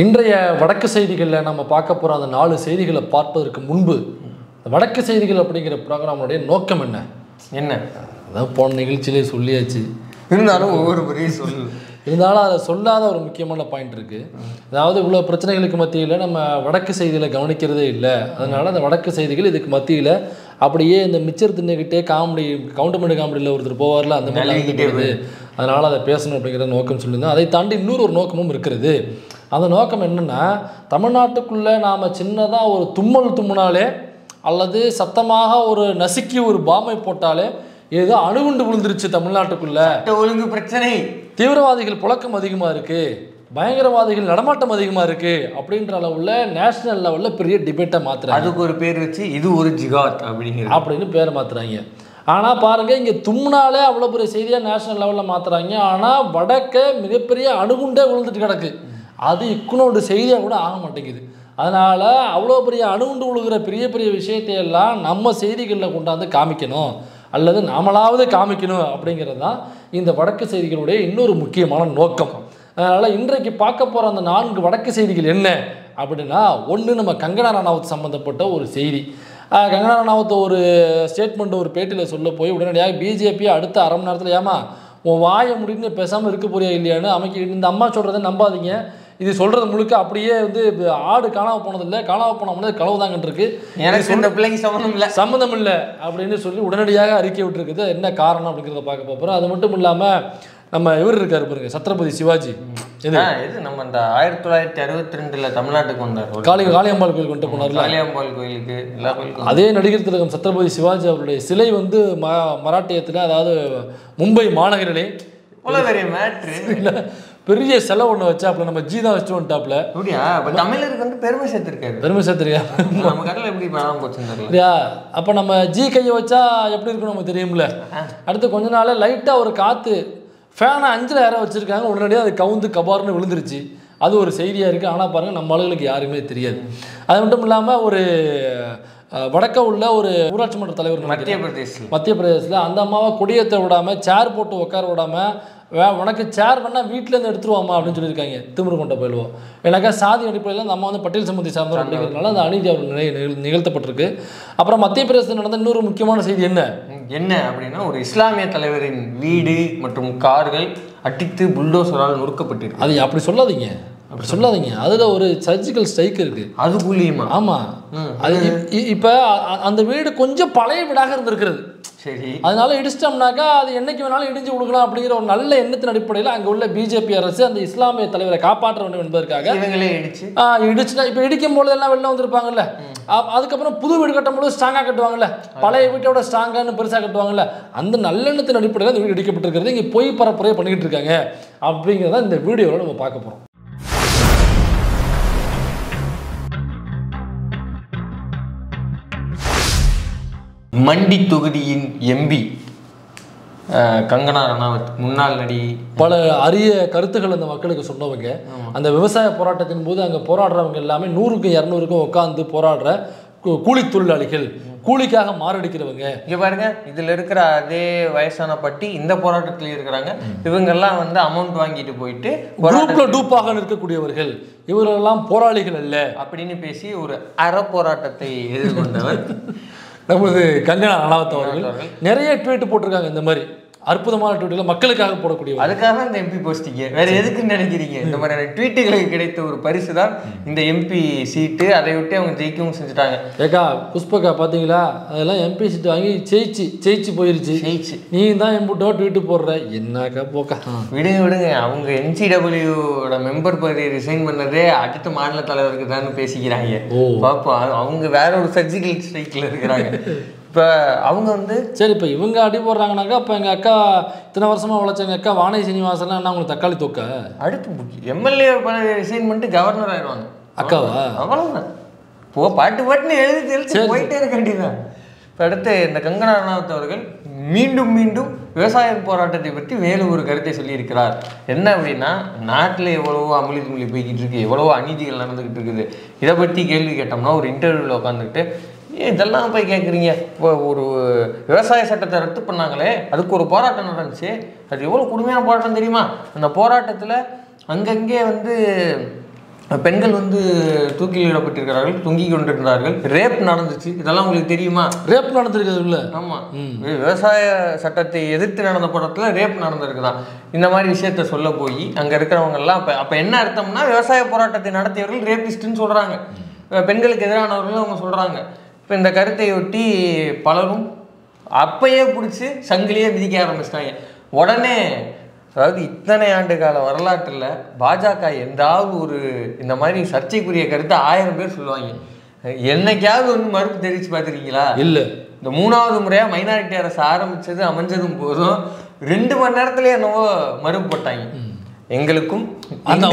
இன்றைய வடக்கு செய்திகளில் நம்ம பார்க்க போகிற அந்த 4 செய்திகளை பார்ப்பதற்கு முன்பு வடக்கு செய்திகள் அப்படிங்கிற ப்ரோக்ராமுடைய நோக்கம் என்ன என்ன அதாவது போன நிகழ்ச்சியிலே சொல்லியாச்சு, இருந்தாலும் ஒவ்வொரு முறையும் இருந்தாலும் அதை சொல்லாத ஒரு முக்கியமான பாயிண்ட் இருக்குது. அதாவது இவ்வளோ பிரச்சனைகளுக்கு மத்தியில் நம்ம வடக்கு செய்தியில் கவனிக்கிறதே இல்லை. அதனால் அந்த வடக்கு செய்திகள் இதுக்கு மத்தியில் அப்படியே இந்த மிச்சர் தின்னுக்கிட்டே கவுண்டமெண்ட் காமெடியில் ஒருத்தர் போவார்ல, அந்த மாதிரி அதனால் அதை பேசணும் அப்படிங்கிற நோக்கம் சொல்லியிருந்தோம். அதை தாண்டி இன்னொரு ஒரு நோக்கமும் இருக்கிறது. அந்த நோக்கம் என்னென்னா, தமிழ்நாட்டுக்குள்ளே நாம் சின்னதாக ஒரு தும்முனாலே அல்லது சத்தமாக ஒரு நசுக்கி ஒரு பாமை போட்டாலே ஏதோ அணுகுண்டு விழுந்துருச்சு தமிழ்நாட்டுக்குள்ள, ஒழுங்கு பிரச்சனை, தீவிரவாதிகள் புழக்கம் அதிகமாக இருக்குது, பயங்கரவாதிகள் நடமாட்டம் அதிகமாக இருக்குது அப்படின்ற அளவில் நேஷனல் லெவலில் பெரிய டிபேட்டை மாற்றுறாங்க. அதுக்கு ஒரு பேர் வச்சு இது ஒரு ஜிகாத் அப்படின்னு பேரை மாற்றுறாங்க. ஆனால் பாருங்கள், இங்கே தும்னாலே அவ்வளோ பெரிய செய்தியாக நேஷனல் லெவலில் மாற்றுறாங்க. ஆனால் வடக்க மிகப்பெரிய அணுகுண்டே விழுந்துட்டு கிடக்கு. அது இக்குனோட செய்தியாக கூட ஆக மாட்டேங்குது. அதனால் அவ்வளோ பெரிய அணுகுண்டு விழுகிற பெரிய பெரிய விஷயத்தையெல்லாம் நம்ம செய்திகளில் கொண்டாந்து காமிக்கணும் அல்லது நாமளாவது காமிக்கணும் அப்படிங்கிறது தான் இந்த வடக்கு செய்திகளுடைய இன்னொரு முக்கியமான நோக்கம். அதனால் இன்றைக்கு பார்க்க போகிற அந்த 4 வடக்கு செய்திகள் என்ன அப்படின்னா, ஒன்று நம்ம கங்கனா ரணாவத் சம்மந்தப்பட்ட ஒரு செய்தி. கங்கனா ரணாவத் ஒரு ஸ்டேட்மெண்ட் ஒரு பேட்டியில் சொல்ல போய் உடனடியாக பிஜேபி அடுத்த அரை மணி நேரத்தில் ஏமா உன் வாயை முடின்னு பேசாமல் இருக்க போறியா இல்லையான்னு இந்த அம்மா சொல்கிறத நம்பாதீங்க, இது சொல்கிறது முழுக்க அப்படியே ஆடு காணாமல் போனதில்லை, காணாமல் போனோம்னா களவு தாங்கன்னு இருக்கு, எனக்கு இந்த பிள்ளைக்கு சம்மந்தம் இல்லை அப்படின்னு சொல்லி உடனடியாக அறிக்கை விட்டுருக்குது. என்ன காரணம் அப்படிங்கிறத பார்க்க போகிறோம். அது மட்டும் இல்லாமல் நம்ம இவர் இருக்காரு பாருங்க, சத்ரபதி சிவாஜி, இது நம்ம இந்த 1962 தமிழ்நாட்டுக்கு வந்தார், காளியம்பாள் கோயில் கொண்டு போனார். காளியம்பாள் கோயிலுக்கு அதே நடிகர் திலகம் சத்ரபதி சிவாஜி அவருடைய சிலை மராட்டியத்தில், அதாவது மும்பை மாநகரிலே பெரிய செலவு ஒன்று வச்சாப்புல, நம்ம ஜீதா வச்சு வந்துட்டாப்புல. தமிழருக்கு பெருமை சேர்த்திருக்காரு. பெருமை சேர்த்திருக்கா நம்ம கடல எப்படி பணம் போச்சு. அப்போ நம்ம ஜி கையை வச்சா எப்படி இருக்குன்னு நமக்கு தெரியும்ல. அடுத்து கொஞ்ச நாள் லைட்டாக ஒரு காற்று ஃபேனை 5ல் யாரோ வச்சுருக்காங்க, உடனடியாக அது கவுந்து கபார்னு விழுந்துருச்சு. அது ஒரு செய்தியாக இருக்குது. ஆனால் பாருங்கள், நம்ம ஆளுகளுக்கு யாருமே தெரியாது. அது மட்டும் இல்லாமல் ஒரு வடக்க உள்ள ஒரு ஊராட்சி மன்ற தலைவர் மத்திய பிரதேசத்தில் அந்த அம்மாவை கொடியேற்ற விடாமல், சேர் போட்டு உட்கார விடாமல், உனக்கு சேர் வேணால் வீட்டிலேருந்து எடுத்துருவாமா அப்படின்னு சொல்லியிருக்காங்க. திமிரு கொண்ட போயிடுவோம். எனக்கா சாதி அடிப்படையில் அந்த அம்மா பட்டியல் சமூகத்தை சார்ந்தோம் அப்படிங்கிறதுனால அந்த அநீதி அவர் நிகழ்த்தப்பட்டிருக்கு. அப்புறம் மத்திய பிரதேசத்தில் நடந்த இன்னொரு முக்கியமான செய்தி என்ன அப்படின்னா, ஒரு இஸ்லாமிய தலைவரின் வீடு மற்றும் கார்கள் அடித்து புல்டோசரால் நொறுக்கப்பட்டிருக்கு. அது அப்படி சொல்லாதீங்க, அப்படி சொல்லாதீங்க. அதில் ஒரு சர்ஜிக்கல் ஸ்ட்ரைக் இருக்குது. அதுக்குள்ளேயுமா? ஆமாம். அது இப்போ அந்த வீடு கொஞ்சம் பழைய வீடாக இருந்திருக்கிறது. சரி, அதனால இடிச்சிட்டோம்னாக்கா அது என்னைக்கு வேணாலும் இடிஞ்சு கொடுக்கலாம் அப்படிங்கிற ஒரு நல்ல எண்ணத்தின் அடிப்படையில் அங்கே உள்ள பிஜேபி அரசு அந்த இஸ்லாமிய தலைவரை காப்பாற்ற வேண்டும் என்பதற்காக இவங்களே இடிச்சுட்டா. இப்போ இடிக்கும் பொழுது எல்லாம் வெளில வந்திருப்பாங்கல்ல, அதுக்கப்புறம் புது வீடு கட்டும் பொழுது ஸ்ட்ராங்காக கட்டுவாங்கல்ல, பழைய வீட்டோட ஸ்ட்ராங்கானு பெருசாக கட்டுவாங்கல்ல, அந்த நல்லெண்ணத்தின் அடிப்படையில் அந்த வீடு இடிக்கப்பட்டிருக்கிறது. இங்கே பொய் பரப்புரையை பண்ணிக்கிட்டு இருக்காங்க அப்படிங்கிறத இந்த வீடியோவில் நம்ம பார்க்க போகிறோம். மண்டி தொகுதியின் எம்பி கங்கனா ரணாவத், முன்னாள் நடிகை, பல அரிய கருத்துக்கள் அந்த மக்களுக்கு சொன்னவங்க. அந்த விவசாய போராட்டத்தின் போது அங்கே போராடுறவங்க எல்லாமே 100க்கும் 200க்கும் உட்காந்து போராடுற கூலி தொழிலாளிகள், கூலிக்காக மாரடிக்கிறவங்க. இங்கே பாருங்க, இதில் இருக்கிற அதே வயசான பட்டி இந்த போராட்டத்தில் இருக்கிறாங்க. இவங்கெல்லாம் அமௌண்ட் வாங்கிட்டு போயிட்டு குரூப்ல டூப்பாக இருக்கக்கூடியவர்கள், இவரெல்லாம் போராளிகள் அல்ல அப்படின்னு பேசி ஒரு அற போராட்டத்தை எதிர்கொண்டவர் நமது கங்கனா ரணாவத் அவர்கள் நிறைய ட்வீட் போட்டிருக்காங்க. இந்த மாதிரி அற்புதமான ட்வீட்டுகளை மக்களுக்காக போடக்கூடிய, அதுக்காக இந்த எம்பி போஸ்டிங்க. வேற எதுக்குன்னு நினைக்கிறீங்க? இந்த மாதிரியான ட்வீட்டுகளுக்கு கிடைத்த ஒரு பரிசு தான் இந்த எம்பி சீட்டு. அதை விட்டு அவங்க ஜெயிக்கவும் செஞ்சுட்டாங்க. ஏக்கா புஷ்பக்கா பார்த்தீங்களா, அதெல்லாம் எம்பி சீட்டு வாங்கி ஜெயிச்சு போயிருச்சு. நீ தான் எம்பிட்டோ ட்வீட்டு போடுற, என்னக்கா போக்கா. விடுங்க, அவங்க NCWட மெம்பர் பதவி ரிசைன் பண்ணதே அடுத்த மாநில தலைவருக்கு தான் பேசிக்கிறாங்க. பார்ப்போம், அவங்க வேற ஒரு சர்ஜிக்கல் ஸ்ட்ரைக்கில் இருக்கிறாங்க. இப்போ அவங்க சரி, இப்போ இவங்க அடி போடுறாங்கனாக்கா, இப்போ எங்கள் அக்கா இத்தனை வருஷமாக உழைச்ச எங்கள் அக்கா வானதி சீனிவாசன்லாம் என்ன உங்களுக்கு தக்காளி தொக்க அடுத்து எம்எல்ஏ ரிசைன் பண்ணிட்டு கவர்னர் ஆயிடுவாங்க. அக்காவா? அவ்வளோதான். பாட்டுன்னு எழுதி போயிட்டே இருக்க வேண்டியதான். இப்போ அடுத்து இந்த கங்கனா ரணாவத் அவர்கள் மீண்டும் விவசாய போராட்டத்தை பற்றி மேலும் ஒரு கருத்தை சொல்லியிருக்கிறார். என்ன அப்படின்னா, நாட்டில் எவ்வளவோ அமளித்துமொழி போய்கிட்டு இருக்கு, எவ்வளவோ அநீதிகள் நடந்துக்கிட்டு இருக்குது. இதை பற்றி கேள்வி கேட்டோம்னா ஒரு இன்டர்வியூவில் உட்காந்துக்கிட்டு, இதெல்லாம் போய் கேட்குறீங்க, இப்போ ஒரு விவசாய சட்டத்தை ரத்து பண்ணாங்களே, அதுக்கு ஒரு போராட்டம் நடந்துச்சு, அது எவ்வளோ கொடுமையான போராட்டம் தெரியுமா? அந்த போராட்டத்தில் அங்கங்கே பெண்கள் வந்து தூக்கிலிடப்பட்டிருக்கிறார்கள், தொங்கிக் கொண்டிருக்கிறார்கள், ரேப் நடந்துச்சு. இதெல்லாம் உங்களுக்கு தெரியுமா? ரேப் நடந்திருக்கிறது இல்லை? ஆமாம், விவசாய சட்டத்தை எதிர்த்து நடந்த படத்தில் ரேப் நடந்திருக்குதான். இந்த மாதிரி விஷயத்த சொல்ல போய் அங்கே இருக்கிறவங்கெல்லாம் அப்போ என்ன அர்த்தம்னா, விவசாய போராட்டத்தை நடத்தியவர்கள் ரேபிஸ்ட்டுன்னு சொல்கிறாங்க, பெண்களுக்கு எதிரானவர்களும் அவங்க சொல்கிறாங்க. இப்போ இந்த கருத்தை ஒட்டி பலரும் அப்பயே பிடிச்சி சங்கிலியே மிதிக்க ஆரம்பிச்சிட்டாங்க. உடனே அதாவது இத்தனை ஆண்டு கால வரலாற்றில் பாஜக எந்தாவது ஒரு இந்த மாதிரி சர்ச்சைக்குரிய கருத்தை 1000 பேர் சொல்லுவாங்க. என்னைக்காவது ஒன்று மறுப்பு தெரிவித்து பார்த்துருக்கீங்களா? இல்லை. இந்த 3வது முறையாக மைனாரிட்டி அரசு ஆரம்பித்தது அமைஞ்சதும் போதும் 2 மணி நேரத்துலேயே என்னவோ மறுப்பு போட்டாங்க. எங்களுக்கும் அந்த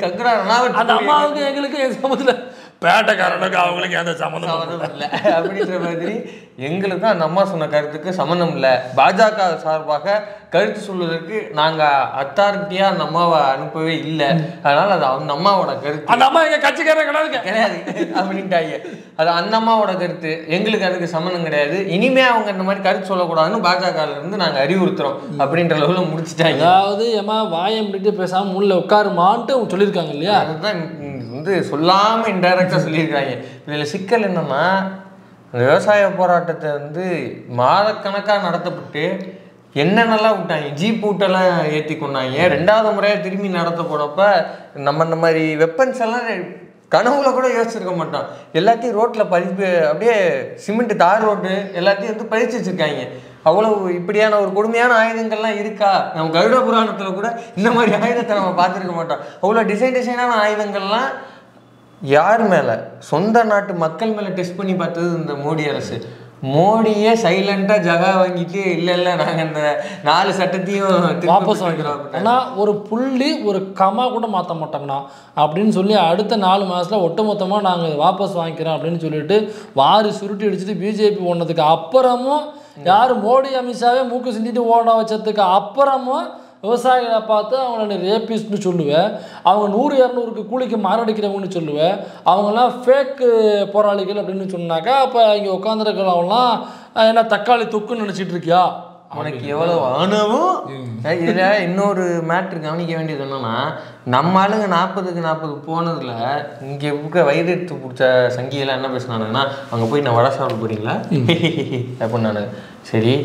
கங்கனா ரனாவத் அந்த அம்மாவுக்கு எங்களுக்கு சம்மந்தம் பேட்டைக்காரனுக்கு அவங்களுக்கு எந்த சம்மந்தம் இல்லை அப்படின்ற மாதிரி எங்களுக்கும் அந்த அம்மா சொன்ன கருத்துக்கு சம்மந்தம் இல்லை. பாஜக சார்பாக கருத்து சொல்வதற்கு நாங்கள் அத்தாரிட்டியாக அந்த அம்மாவை அனுப்பவே இல்லை, அதனால் அது அந்த அம்மாவோட கருத்து, அந்த அம்மா எங்கள் கட்சிக்காரன் கிடையாது அப்படின்ட்டாங்க. அது அந்த அம்மாவோட கருத்து, எங்களுக்கு அதுக்கு சம்மந்தம் கிடையாது, இனிமே அவங்க இந்த மாதிரி கருத்து சொல்லக்கூடாதுன்னு பாஜகலேருந்து நாங்கள் அறிவுறுத்துறோம் அப்படின்ற லெவலில் முடிச்சுட்டாங்க. அதாவது ஏமா வாயை முடிட்டு பேசாமல் முள்ள உட்காருமான்ட்டு அவங்க சொல்லியிருக்காங்க இல்லையா? அதுதான் வந்து சொல்லாமல் இன்டைரக்டாக சொல்லியிருக்காங்க. இதில் சிக்கல் என்னன்னா, விவசாய போராட்டத்தை வந்து மாதக்கணக்காக நடத்தப்பட்டு என்னென்னலாம் விட்டாங்க, ஜீப் விட்டெல்லாம் ஏற்றி கொண்டாங்க. 2வது முறையாக திரும்பி நடத்த போனப்ப நம்ம இந்த மாதிரி வெப்பன்ஸ் எல்லாம் கனவுல கூட யோசிச்சிருக்க மாட்டோம். எல்லாத்தையும் ரோட்டில் அப்படியே சிமெண்ட் தார் ரோடு எல்லாத்தையும் வந்து பதிச்சு வச்சுருக்காங்க. அவ்வளோ இப்படியான ஒரு கொடுமையான ஆயுதங்கள்லாம் இருக்கா? நம்ம கருட புராணத்தில் கூட இந்த மாதிரி ஆயுதத்தை நம்ம பார்த்துருக்க மாட்டோம். அவ்வளோ டிசைனான ஆயுதங்கள்லாம் யார் மேலே? சொந்த நாட்டு மக்கள் மேலே டெஸ்ட் பண்ணி பார்த்தது இந்த மோடி அரசு. மோடியே சைலண்டாக ஜகா வாங்கிட்டு இல்லை நாங்கள் இந்த 4 சட்டத்தையும் வாபஸ் வாங்கிக்கிறோம், ஆனால் ஒரு புள்ளி ஒரு கமா கூட மாற்ற மாட்டோம்னா அப்படின்னு சொல்லி அடுத்த 4 மாதத்தில் ஒட்டுமொத்தமாக நாங்கள் வாபஸ் வாங்கிக்கிறோம் அப்படின்னு சொல்லிட்டு வாரி சுருட்டி அடிச்சுட்டு பிஜேபி ஓடினதுக்கு அப்புறமும், யார் மோடி அமித்ஷாவே மூக்கு சிந்திட்டு ஓட வச்சதுக்கு அப்புறமும் விவசாயிகளை பார்த்து அவங்கள ரேபிஸ்ட்னு சொல்லுவேன், அவங்க 100-200க்கு கூலிக்கு மாரடிக்கிறவங்கன்னு சொல்லுவேன், அவங்களாம் ஃபேக்கு போராளிகள் அப்படின்னு சொன்னாக்கா அப்போ இங்கே உட்காந்துருக்கிறவங்களாம் என்ன தக்காளி தொக்குன்னு நினச்சிட்டு இருக்கியா? அவனுக்கு எவ்வளோ ஆனவும். இதில் இன்னொரு மேட்ரு கவனிக்க வேண்டியது என்னன்னா, நம்ம ஆளுங்க 40க்கு 40 போனதில் இங்கே இருக்க வயிறெடுத்து பிடிச்ச சங்கியெல்லாம் என்ன பேசினானுங்கன்னா, அங்கே போய் நான் வடை சாப்பிட போகிறீங்களா அப்படின்னானு. சரி,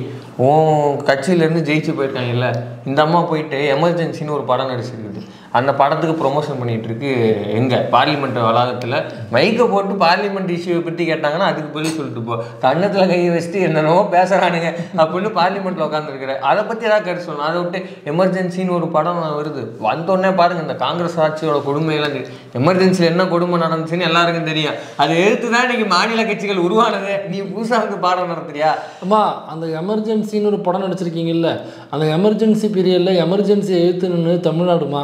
உன் கட்சியிலேருந்து ஜெயிச்சு போயிருக்காங்கல்ல, இந்த அம்மா போயிட்டு எமர்ஜென்சின்னு ஒரு படம் நடிச்சிருக்குது, அந்த படத்துக்கு ப்ரொமோஷன் பண்ணிகிட்ருக்கு. எங்கே பார்லிமெண்ட் வளாகத்தில் மைக்கை போட்டு பார்லிமெண்ட் இஷ்யூவை பற்றி கேட்டாங்கன்னா அதுக்கு பதில் சொல்லிட்டு போ, கண்ணத்தில் கையை வச்சுட்டு என்னென்னவோ பேசுகிறானுங்க அப்படின்னு பார்லிமெண்ட்டில் உட்காந்துருக்குறேன். அதை பற்றி ஏதாவது கருத்து சொல்லணும். அதை விட்டு எமர்ஜென்சின்னு ஒரு படம் வருது, வந்தோடனே பாருங்கள் இந்த காங்கிரஸ் ஆட்சியோட கொடுமையெல்லாம் எமர்ஜென்சியில் என்ன கொடுமை நடந்துச்சுன்னு எல்லாருக்கும் தெரியும். அதை எடுத்து தான் இன்றைக்கி மாநில கட்சிகள் உருவானது. நீ புதுசாக வந்து பாடம் நடத்துறியா? அம்மா, அந்த எமர்ஜென்சின்னு ஒரு படம் நடிச்சிருக்கீங்கல்ல, அந்த எமர்ஜென்சி பீரியடில் எமர்ஜென்சி எழுத்துன்னு தமிழ்நாடுமா?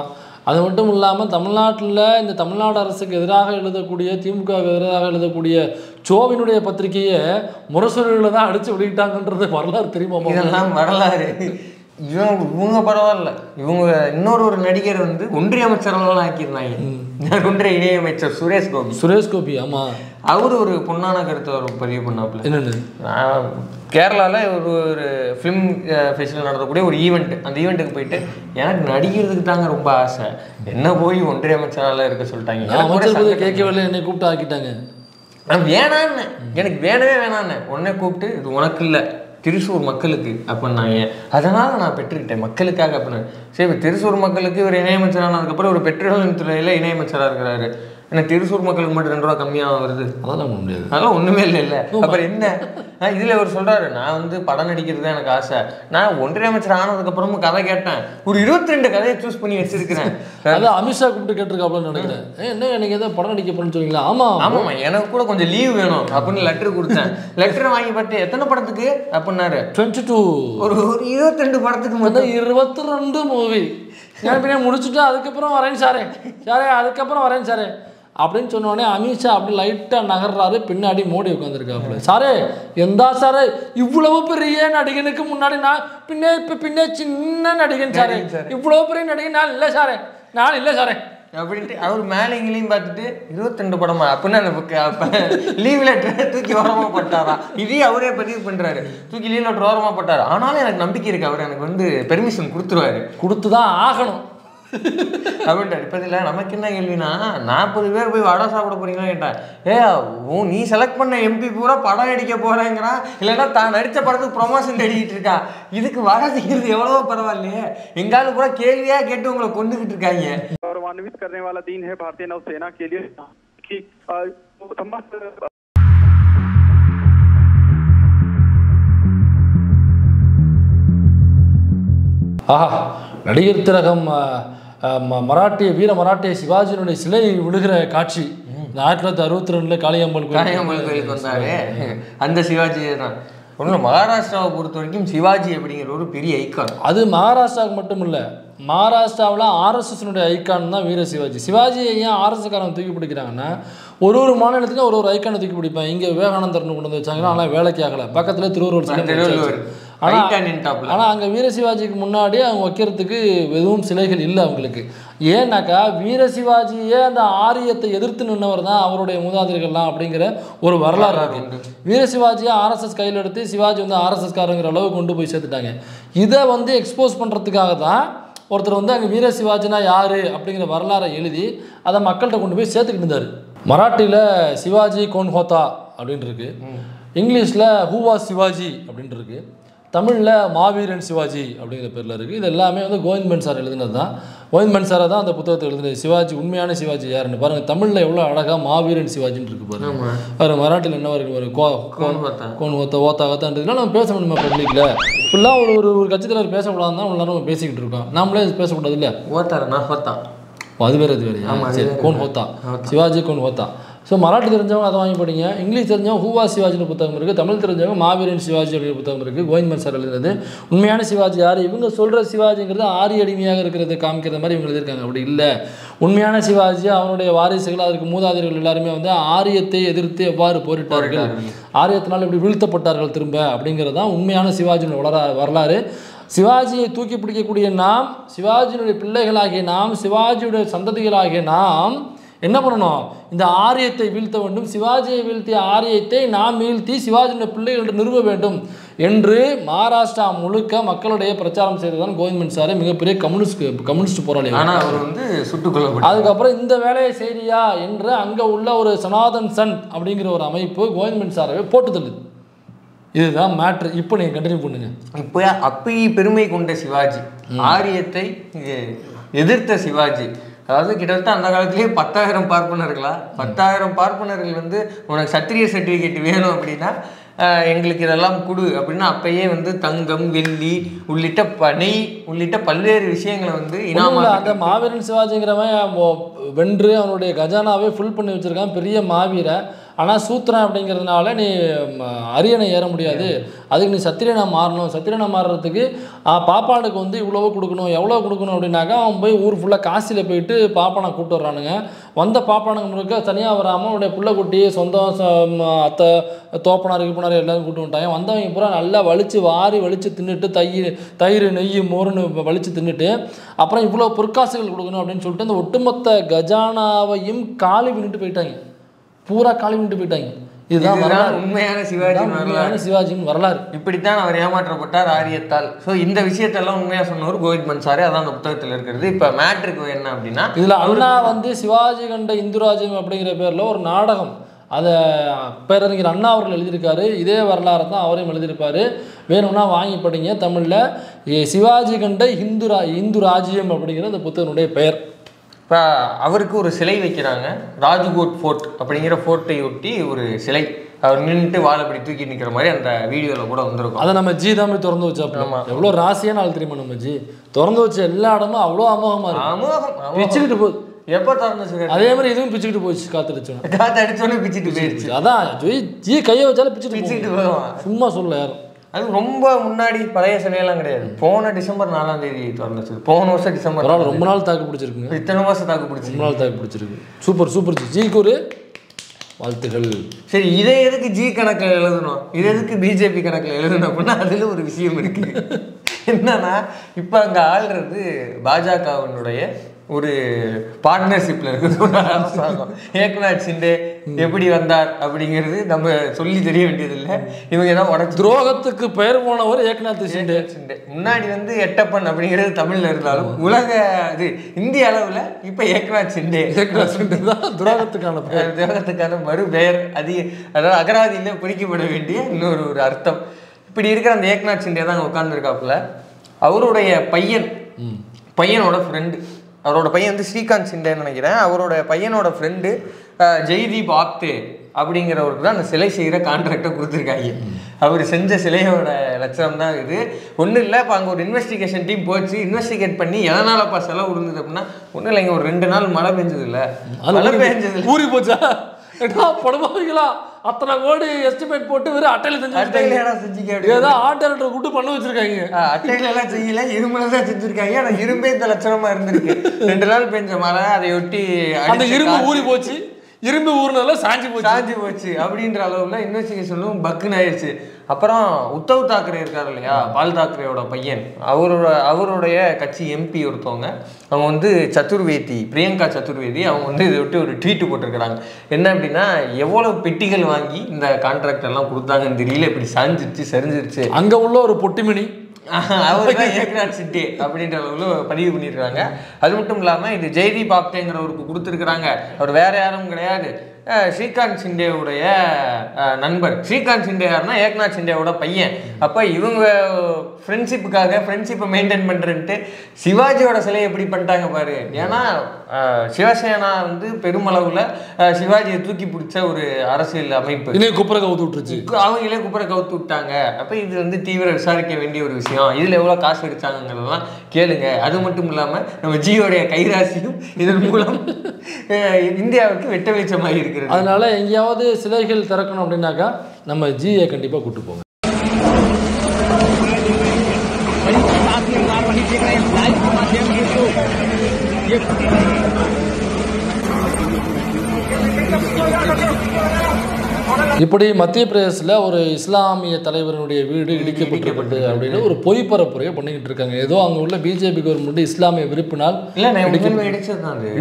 அது மட்டும் இல்லாமல் தமிழ்நாட்டில் இந்த தமிழ்நாடு அரசுக்கு எதிராக எழுதக்கூடிய, திமுகவுக்கு எதிராக எழுதக்கூடிய சோவினுடைய பத்திரிகையை முரசொலியில் தான் அடித்து வெளியிட்டாங்கன்றது வரலாறு தெரியுமா? இதெல்லாம் வரலாறு. இவங்க பரவாயில்ல, இவங்க இன்னொரு நடிகர் வந்து ஒன்றிய அமைச்சர்களெல்லாம் ஆக்கியிருந்தாங்க. ஒன்றிய இணையமைச்சர் சுரேஷ் கோபி. ஆமாம், அவரு ஒரு பொண்ணான கருத்தை ஒரு பதிவு பண்ணாப்புல. என்னென்னு, கேரளாவில் ஒரு ஃபிலிம் ஃபெஸ்டிவல் நடத்தக்கூடிய ஒரு ஈவெண்ட், அந்த ஈவெண்ட்டுக்கு போயிட்டு எனக்கு நடிக்கிறதுக்கு தாங்க ரொம்ப ஆசை, என்ன போய் ஒன்றிய அமைச்சரால் இருக்க சொல்லிட்டாங்க. கேட்கவில்லை, என்னை கூப்பிட்டு ஆக்கிட்டாங்க. நான் வேணான்னு, எனக்கு வேணவே வேணான்னு உடனே கூப்பிட்டு இது உனக்கு இல்லை திருசூர் மக்களுக்கு அப்படின்னாங்க. அதனால் நான் பெற்றுக்கிட்டேன் மக்களுக்காக அப்படின்னு. சரி, இப்போ திருசூர் மக்களுக்கு ஒரு இணையமைச்சரானதுக்கப்புறம் ஒரு பெட்ரோலியம் துறையில் இணையமைச்சராக இருக்கிறாரு. ஏன்னா திருசூர் மக்களுக்கு மட்டும் 2 ரூபா கம்மியாக வருது, அதெல்லாம் முடியாது, அதெல்லாம் ஒன்றுமே இல்லை. அப்புறம் என்ன, இதில் அவர் சொல்கிறாரு, நான் வந்து படம் நடிக்கிறது தான் எனக்கு ஆசை, நான் ஒன்றிய அமைச்சர் ஆனதுக்கப்புறமும் கதை கேட்டேன், ஒரு 22 கதையை சூஸ் பண்ணி வச்சிருக்கிறேன். அதான் அமித்ஷா கூப்பிட்டு கேட்டிருக்காப்லன்னு நினைக்கிறேன். என்ன எனக்கு ஏதோ படம் நடிக்க போகணும்னு சொன்னீங்களா? ஆமாம், எனக்கு கூட கொஞ்சம் லீவ் வேணும் அப்படின்னு லெட்டர் கொடுத்தேன். லெட்டரை வாங்கி பார்த்து எத்தனை படத்துக்கு அப்படின்னாரு. 22, ஒரு 22 படத்துக்கு மட்டும். 22 மூவி பின்னே முடிச்சுட்டு அதுக்கப்புறம் வரேன் சாரே அதுக்கப்புறம் வரேன் சாரே அப்படின்னு சொன்னோடனே அமித்ஷா அப்படி லைட்டாக நகர்றாரு. பின்னாடி மோடி உட்காந்துருக்காப்புல. சாரே எந்தா சாரே, இவ்வளவு பெரிய நடிகனுக்கு முன்னாடி நான் பின்னே சின்ன நடிகன் சாரே, இவ்வளவு பெரிய நடிகன் நான் இல்லை சாரே அப்படின்ட்டு அவர் மேலே எங்கேயும் பார்த்துட்டு 22 படமா அப்படின்னு அந்த லீவ் லெட்டர் தூக்கி ஓரமாக போட்டாரா. இதே அவரே பதிவு பண்ணுறாரு, தூக்கி லீவ் லெட்டர் ஓரமாக போட்டார். ஆனாலும் எனக்கு நம்பிக்கை இருக்குது, அவர் எனக்கு வந்து பெர்மிஷன் கொடுத்துருவாரு, கொடுத்து தான் ஆகணும். அப்படின்ட்டு இப்போ இதில் நமக்கு என்ன கேள்வினா 40 பேர் போய் வடை சாப்பிட போறீங்களா கேட்டேன். நீ செலக்ட் பண்ண எம்பி பூரா படம் நடிக்க போறேங்கிறான், இல்லைன்னா தான் நடித்த படத்துக்கு ப்ரொமோஷன் தேடிக்கிட்டு இருக்கா. இதுக்கு வடை செய்கிறது எவ்வளவோ பரவாயில்லையே. எங்காலும் பூரா கேள்வியாக கேட்டு உங்களை கொண்டுகிட்டு இருக்காங்க. गौरवान्वित करने वाला दिन है भारतीय नौसेना के लिए कि समस्त ஆஹா, நடிகர் திலகம் மராட்டிய வீர மராட்டிய சிவாஜியினுடைய சிலை விழுகிற காட்சி 1962 காளியம்மன் கோயிலுக்கு வந்தாரு. அந்த சிவாஜி தான் ஒன்றும். மகாராஷ்டிராவை பொறுத்த வரைக்கும் சிவாஜி அப்படிங்கிற ஒரு பெரிய ஐக்கான். அது மகாராஷ்டிராவுக்கு மட்டும் இல்லை, மகாராஷ்டிராவில் ஆர்எஸ்எஸ்னுடைய ஐக்கான் தான் வீர சிவாஜி. சிவாஜியை ஏன் ஆர்எஸ்எஸ்காரங்க தூக்கி பிடிக்கிறாங்கன்னா, ஒரு மாநிலத்துக்கும் ஒரு ஐக்கானை தூக்கி பிடிப்பேன். இங்கே விவேகானந்தர்னு கொண்டு வந்து வச்சாங்கன்னா, ஆனால் வேலைக்கு ஆகலை. பக்கத்தில் திருவள்ளுவர். ஆனால் அங்கே வீர சிவாஜிக்கு முன்னாடி அவங்க வைக்கிறதுக்கு எதுவும் சிலைகள் இல்லை அவங்களுக்கு. ஏன்னாக்கா வீர சிவாஜியே அந்த ஆரியத்தை எதிர்த்து நின்றவர் தான் அவருடைய மூதாதையர்கள்லாம் அப்படிங்கிற ஒரு வரலாறு இருக்கு. வீர சிவாஜியை ஆர்எஸ்எஸ் கையில் எடுத்து சிவாஜி வந்து ஆர்எஸ்எஸ்காரங்கிற அளவு கொண்டு போய் சேர்த்துட்டாங்க. இதை வந்து எக்ஸ்போஸ் பண்ணுறதுக்காக தான் ஒருத்தர் வந்து அங்கே வீர சிவாஜினா யார் அப்படிங்கிற வரலாறை எழுதி அதை மக்கள்கிட்ட கொண்டு போய் சேர்த்துக்கிட்டு இருந்தார். மராட்டியில் சிவாஜி கோன் ஹோத்தா அப்படின்னு இருக்கு, இங்கிலீஷில் ஹூவா சிவாஜி அப்படின்னு இருக்கு, தமிழில் மாவீரன் சிவாஜி அப்படிங்கிற பேரில் இருக்குது. இது எல்லாமே வந்து கோவிந்த்மன் சார் எழுதுனது தான். கோவிந்த்மன் சாரை தான் அந்த புத்தகத்தை எழுதுனது. சிவாஜி உண்மையான சிவாஜி யாருன்னு பாருங்கள். தமிழில் எவ்வளோ அழகாக மாவீரன் சிவாஜின்னு இருக்கு பாருங்க. வேறு மராட்டியில் என்ன இருக்கு, ஒரு கோன் ஓத்தாகத்தான்றதுனால நம்ம பேச முடியுமா பப்ளிக்கில்? இப்படிலாம் ஒரு கட்சி தலைவர் பேசக்கூடாதுன்னு தான் எல்லாரும் நம்ம பேசிக்கிட்டு இருக்கோம். நம்மளே பேசக்கூடாது இல்லை. அது வேறு வேறையா? சரி, கோன் ஹோத்தா, சிவாஜி கோன் ஹோத்தா. ஸோ மராட்டி தெரிஞ்சவங்க அதை வாங்கி படிங்க. இங்கிலீஷ் தெரிஞ்சவங்க ஹூவா சிவாஜின்னு புத்தகம் இருக்குது. தமிழ் தெரிஞ்சவங்க மாவீரன் சிவாஜி அப்படிங்கிற புத்தகம் இருக்குது. கோவிந்த்மன் சார் எழுதுறது. உண்மையான சிவாஜி யார்? இவங்க சொல்கிற சிவாஜிங்கிறது ஆரிய அடிமையாக இருக்கிறது காமிக்கிற மாதிரி இவங்க எழுதியிருக்காங்க. அப்படி இல்லை. உண்மையான சிவாஜி அவனுடைய வாரிசுகள், அதற்கு மூதாதையர்கள் எல்லாருமே வந்து ஆரியத்தை எதிர்த்து எவ்வாறு போரிட்டார்கள், ஆரியத்தினால் இப்படி வீழ்த்தப்பட்டார்கள் திரும்ப அப்படிங்கிறது தான் உண்மையான சிவாஜியோட வரலாறு. சிவாஜியை தூக்கி பிடிக்கக்கூடிய நாம், சிவாஜியினுடைய பிள்ளைகளாகிய நாம், சிவாஜியுடைய சந்ததிகளாகிய நாம் என்ன பண்ணணும்? இந்த ஆரியத்தை வீழ்த்த வேண்டும். சிவாஜியை வீழ்த்திய ஆரியத்தை நாம் வீழ்த்தி சிவாஜியுடைய பிள்ளைகள் என்று நிறுவ வேண்டும் என்று மகாராஷ்டிரா முழுக்க மக்களுடைய பிரச்சாரம் செய்ததான் கோவிந்த்மன் சார். மிகப்பெரிய கம்யூனிஸ்ட் போராளி. ஆனால் அவர் வந்து சுட்டுக்கொள்ளப்பட்டார். அதுக்கப்புறம் இந்த வேலையை செய்தியா என்று அங்கே உள்ள ஒரு சனாதன் சன் அப்படிங்கிற ஒரு அமைப்பு கோவிந்த்மன் சாரவே போட்டு தள்ளுது. இதுதான் மேட்ரு. இப்போ நீங்கள் கண்டினியூ பண்ணுங்க. இப்போ அப்படி பெருமை கொண்ட சிவாஜி, ஆரியத்தை எதிர்த்த சிவாஜி, அதாவது கிட்டத்தட்ட அந்த காலத்திலேயே 10,000 பார்ப்பனர்களா, 10,000 பார்ப்பனர்கள் வந்து உனக்கு சத்திரிய சர்டிஃபிகேட் வேணும் அப்படின்னா எங்களுக்கு இதெல்லாம் கொடு அப்படின்னா அப்பயே வந்து தங்கம், வெள்ளி உள்ளிட்ட பல்வேறு விஷயங்களை வந்து அந்த மாவீரன் சிவாஜிங்கிறவன் வென்று அவனுடைய கஜானாவே ஃபுல் பண்ணி வச்சிருக்கான், பெரிய மாவீர. ஆனால் சூத்திரன் அப்படிங்கிறதுனால நீ அரியணை ஏற முடியாது, அதுக்கு நீ சத்திரியனை மாறணும். சத்திரியனை மாறுறதுக்கு பாப்பானுக்கு வந்து இவ்வளோ கொடுக்கணும். எவ்வளோ கொடுக்கணும் அப்படின்னாக்கா அவன் போய் ஊர் ஃபுல்லாக காசியில் போயிட்டு பாப்பானை கூப்பிட்டு வர்றானுங்க. வந்த பாப்பானுங்க முழுக்க தனியாக வராமல் அவனுடைய பிள்ளைக்குட்டி, சொந்தம், அத்தை, தோப்பனார், கிப்பனார் எல்லாரும் கூப்பிட்டு வந்துட்டாங்க. வந்தவங்க பூரா நல்லா வலிச்சு தின்னுட்டு தயிர், நெய், மோர்னு வலிச்சு தின்னுட்டு அப்புறம் இவ்வளோ பொற்காசுகள் கொடுக்கணும் அப்படின்னு சொல்லிட்டு அந்த ஒட்டுமொத்த கஜானாவையும் காலி பண்ணிட்டு போயிட்டாங்க. பூரா காலி பண்ணிட்டு போயிட்டாங்க. இதுதான் உண்மையான சிவாஜியின் வரலாறு. இப்படித்தான் அவர் ஏமாற்றப்பட்டார் ஆரியத்தால். ஸோ இந்த விஷயத்தெல்லாம் உண்மையாக சொன்னவர் கோவிந்த்மன் சாரே. அதான் அந்த புத்தகத்தில் இருக்கிறது. இப்போ மேட்ருக்கு என்ன அப்படின்னா, இதில் அண்ணா வந்து சிவாஜி கண்ட இந்து ராஜ்யம் அப்படிங்கிற பேரில் ஒரு நாடகம், அதை பேரறிஞர் அண்ணா அவர்கள் எழுதியிருக்காரு. இதே வரலாறு தான் அவரையும் எழுதியிருப்பார். வேணும்னா வாங்கி படிங்க. தமிழில் சிவாஜி கண்ட இந்து ராஜ்யம் அப்படிங்கிற அந்த புத்தகனுடைய பெயர். இப்போ அவருக்கு ஒரு சிலை வைக்கிறாங்க. ராஜ்கோட் ஃபோர்ட் அப்படிங்கிற ஃபோர்ட்டை ஒட்டி ஒரு சிலை, அவர் நின்றுட்டு வாழை அப்படி தூக்கி நிற்கிற மாதிரி அந்த வீடியோவில் கூட வந்திருக்கும். அதை நம்ம ஜி தான் போய் திறந்து வச்சோம். எவ்வளோ ராசியான ஆள் தெரியுமா நம்ம ஜி? திறந்து வச்ச எல்லா இடமும் அவ்வளோ அமோகமாக இருக்கும். பிச்சுக்கிட்டு போகுது. எப்போ திறந்து அதே மாதிரி இதுவும் பிச்சுக்கிட்டு போச்சு. காற்று அடிச்சோன்னே பிச்சுட்டு போயிடுச்சு. அதான் ஜி கையை வச்சாலும் பிச்சுட்டு போகும். சும்மா சொல்ல யாரும். அது ரொம்ப முன்னாடி பழைய சிலையெல்லாம் கிடையாது. போன டிசம்பர் 4ஆம் தேதி திறந்துச்சு. போன வருஷம் டிசம்பர். ரொம்ப நாள் தாக்கு பிடிச்சிருக்குங்க. இத்தனை வருஷம் தாக்கு பிடிச்சி ரொம்ப நாள் தாக்கு பிடிச்சிருக்கு. சூப்பர் ஜிக்கு ஒரு வாழ்த்துகள். சரி, இதை எதுக்கு ஜி கணக்கில் எழுதணும், இது எதுக்கு பிஜேபி கணக்கில் எழுதணும் அப்படின்னா அதில் ஒரு விஷயம் இருக்கு. என்னன்னா இப்போ அங்கே ஆள்றது பாஜகவினுடைய ஒரு பார்ட்னர்ஷிப்ல இருக்கிற ஒரு அரசாங்கம். ஏக்நாத் ஷிண்டே எப்படி வந்தார் அப்படிங்கிறது நம்ம சொல்லி தெரிய வேண்டியதில்லை. இவங்க தான் உடச்சு துரோகத்துக்கு பெயர் போனவர் ஏக்நாத் ஷிண்டே. முன்னாடி வந்து எட்டப்பன் அப்படிங்கிறது தமிழ்ல இருந்தாலும் உலக இது இந்திய அளவுல இப்ப ஏக்நாத் ஷிண்டே தான் துரோகத்துக்கான மறு பெயர். அதாவது அகராதியில பொறிக்கப்பட வேண்டிய இன்னொரு ஒரு அர்த்தம். இப்படி இருக்கிற அந்த ஏக்நாத் ஷிண்டே தான் உட்கார்ந்துருக்காப்புல. அவருடைய பையனோட ஃப்ரெண்டு, அவரோட பையன் வந்து ஸ்ரீகாந்த் ஷிண்டேன்னு நினைக்கிறேன். அவரோட பையனோட ஃப்ரெண்டு ஜெய்தீப் ஆப்தே அப்படிங்கிறவருக்கு தான் அந்த சிலை செய்கிற கான்ட்ராக்டை கொடுத்துருக்காங்க. அவர் செஞ்ச சிலையோட லட்சணம் தான் இது. ஒன்றும் இல்லை, இப்போ அங்கே ஒரு இன்வெஸ்டிகேஷன் டீம் போச்சு, இன்வெஸ்டிகேட் பண்ணி எதனாலப்பா செலவு இருந்தது அப்படின்னா ஒன்றும் இல்லைங்க, ஒரு 2 நாள் மழை பெஞ்சது இல்லை, மழை பெஞ்சது ஊறி போச்சா படுவாங்களா, அத்தனை கோடி எஸ்டிமேட் போட்டு வெறும் அட்டையில செஞ்சுருக்காங்க. ஏதோ ஆர்டர் கூட்டு பண்ண வச்சிருக்காங்க. அட்டையில எல்லாம் செய்யல, இரும்புல தான் செஞ்சிருக்காங்க. ஆனா இரும்பே இந்த லட்சணமா இருந்திருக்கு. 2 நாள் பெஞ்ச மழை, அதையொட்டி அந்த இரும்பு ஊறி போச்சு, இரும்பு ஊர்னால சாஞ்சி போச்சு அப்படின்ற அளவுல இன்வெஸ்டிகேஷனும் பக்குன்னு ஆயிடுச்சு. அப்புறம் உத்தவ் தாக்கரே இருக்காரு இல்லையா, பால் தாக்கரேயோட பையன், அவருடைய கட்சி எம்பி ஒருத்தவங்க, அவங்க வந்து பிரியங்கா சதுர்வேதி, அவங்க வந்து இதை விட்டு ஒரு ட்வீட் போட்டிருக்கிறாங்க. என்ன அப்படின்னா, எவ்வளவு பெட்டிகள் வாங்கி இந்த கான்ட்ராக்ட் எல்லாம் கொடுத்தாங்கன்னு தெரியல, இப்படி சரிஞ்சிருச்சு. அங்க உள்ள ஒரு பொட்டிமணி அவர் தான் ஏக்நாத் ஷிண்டே அப்படின்ற அளவுல பதிவு பண்ணியிருக்காங்க. அது மட்டும் இல்லாமல் இது ஜெய்தீப் ஆப்தேங்கிறவருக்கு கொடுத்துருக்குறாங்க. அவர் வேற யாரும் கிடையாது, ஸ்ரீகாந்த் ஷிண்டேவுடைய நண்பர். ஸ்ரீகாந்த் ஷிண்டே யாருன்னா ஏக்நாத் ஷிண்டேவோட பையன். அப்போ இவங்க ஃப்ரெண்ட்ஷிப்பை மெயின்டைன் பண்ணுறன்ட்டு சிவாஜியோட சிலையை எப்படி பண்ணிட்டாங்க பாரு. ஏன்னா சிவசேனா வந்து பெருமளவில் சிவாஜியை தூக்கி பிடிச்ச ஒரு அரசியல் அமைப்பு, குப்புற கவுத்து விட்டுருச்சு, அவங்களே குப்புற கவுத்து விட்டாங்க. அப்போ இது வந்து தீவிர விசாரிக்க வேண்டிய ஒரு விஷயம். இதில் எவ்வளோ காசு அடிச்சாங்கிறதெல்லாம் கேளுங்க. அது மட்டும் இல்லாமல் நம்ம ஜியோடைய கைராசியும் இதன் மூலம் இந்தியாவுக்கு வெட்ட வெளிச்சமாக இருக்கிறது. அதனால எங்கேயாவது சிலைகள் திறக்கணும் அப்படின்னாக்கா நம்ம ஜியை கண்டிப்பாக கூட்டு போங்க. இப்படி மத்திய பிரதேசத்தில் ஒரு இஸ்லாமிய தலைவருடைய வீடு இடிக்கப்பட்டிருக்கிறது அப்படின்னு ஒரு பொய் பரப்புரையை பண்ணிக்கிட்டு இருக்காங்க. ஏதோ அங்கே உள்ள பிஜேபி கவர்மெண்ட் இஸ்லாமிய வெறுப்பினால்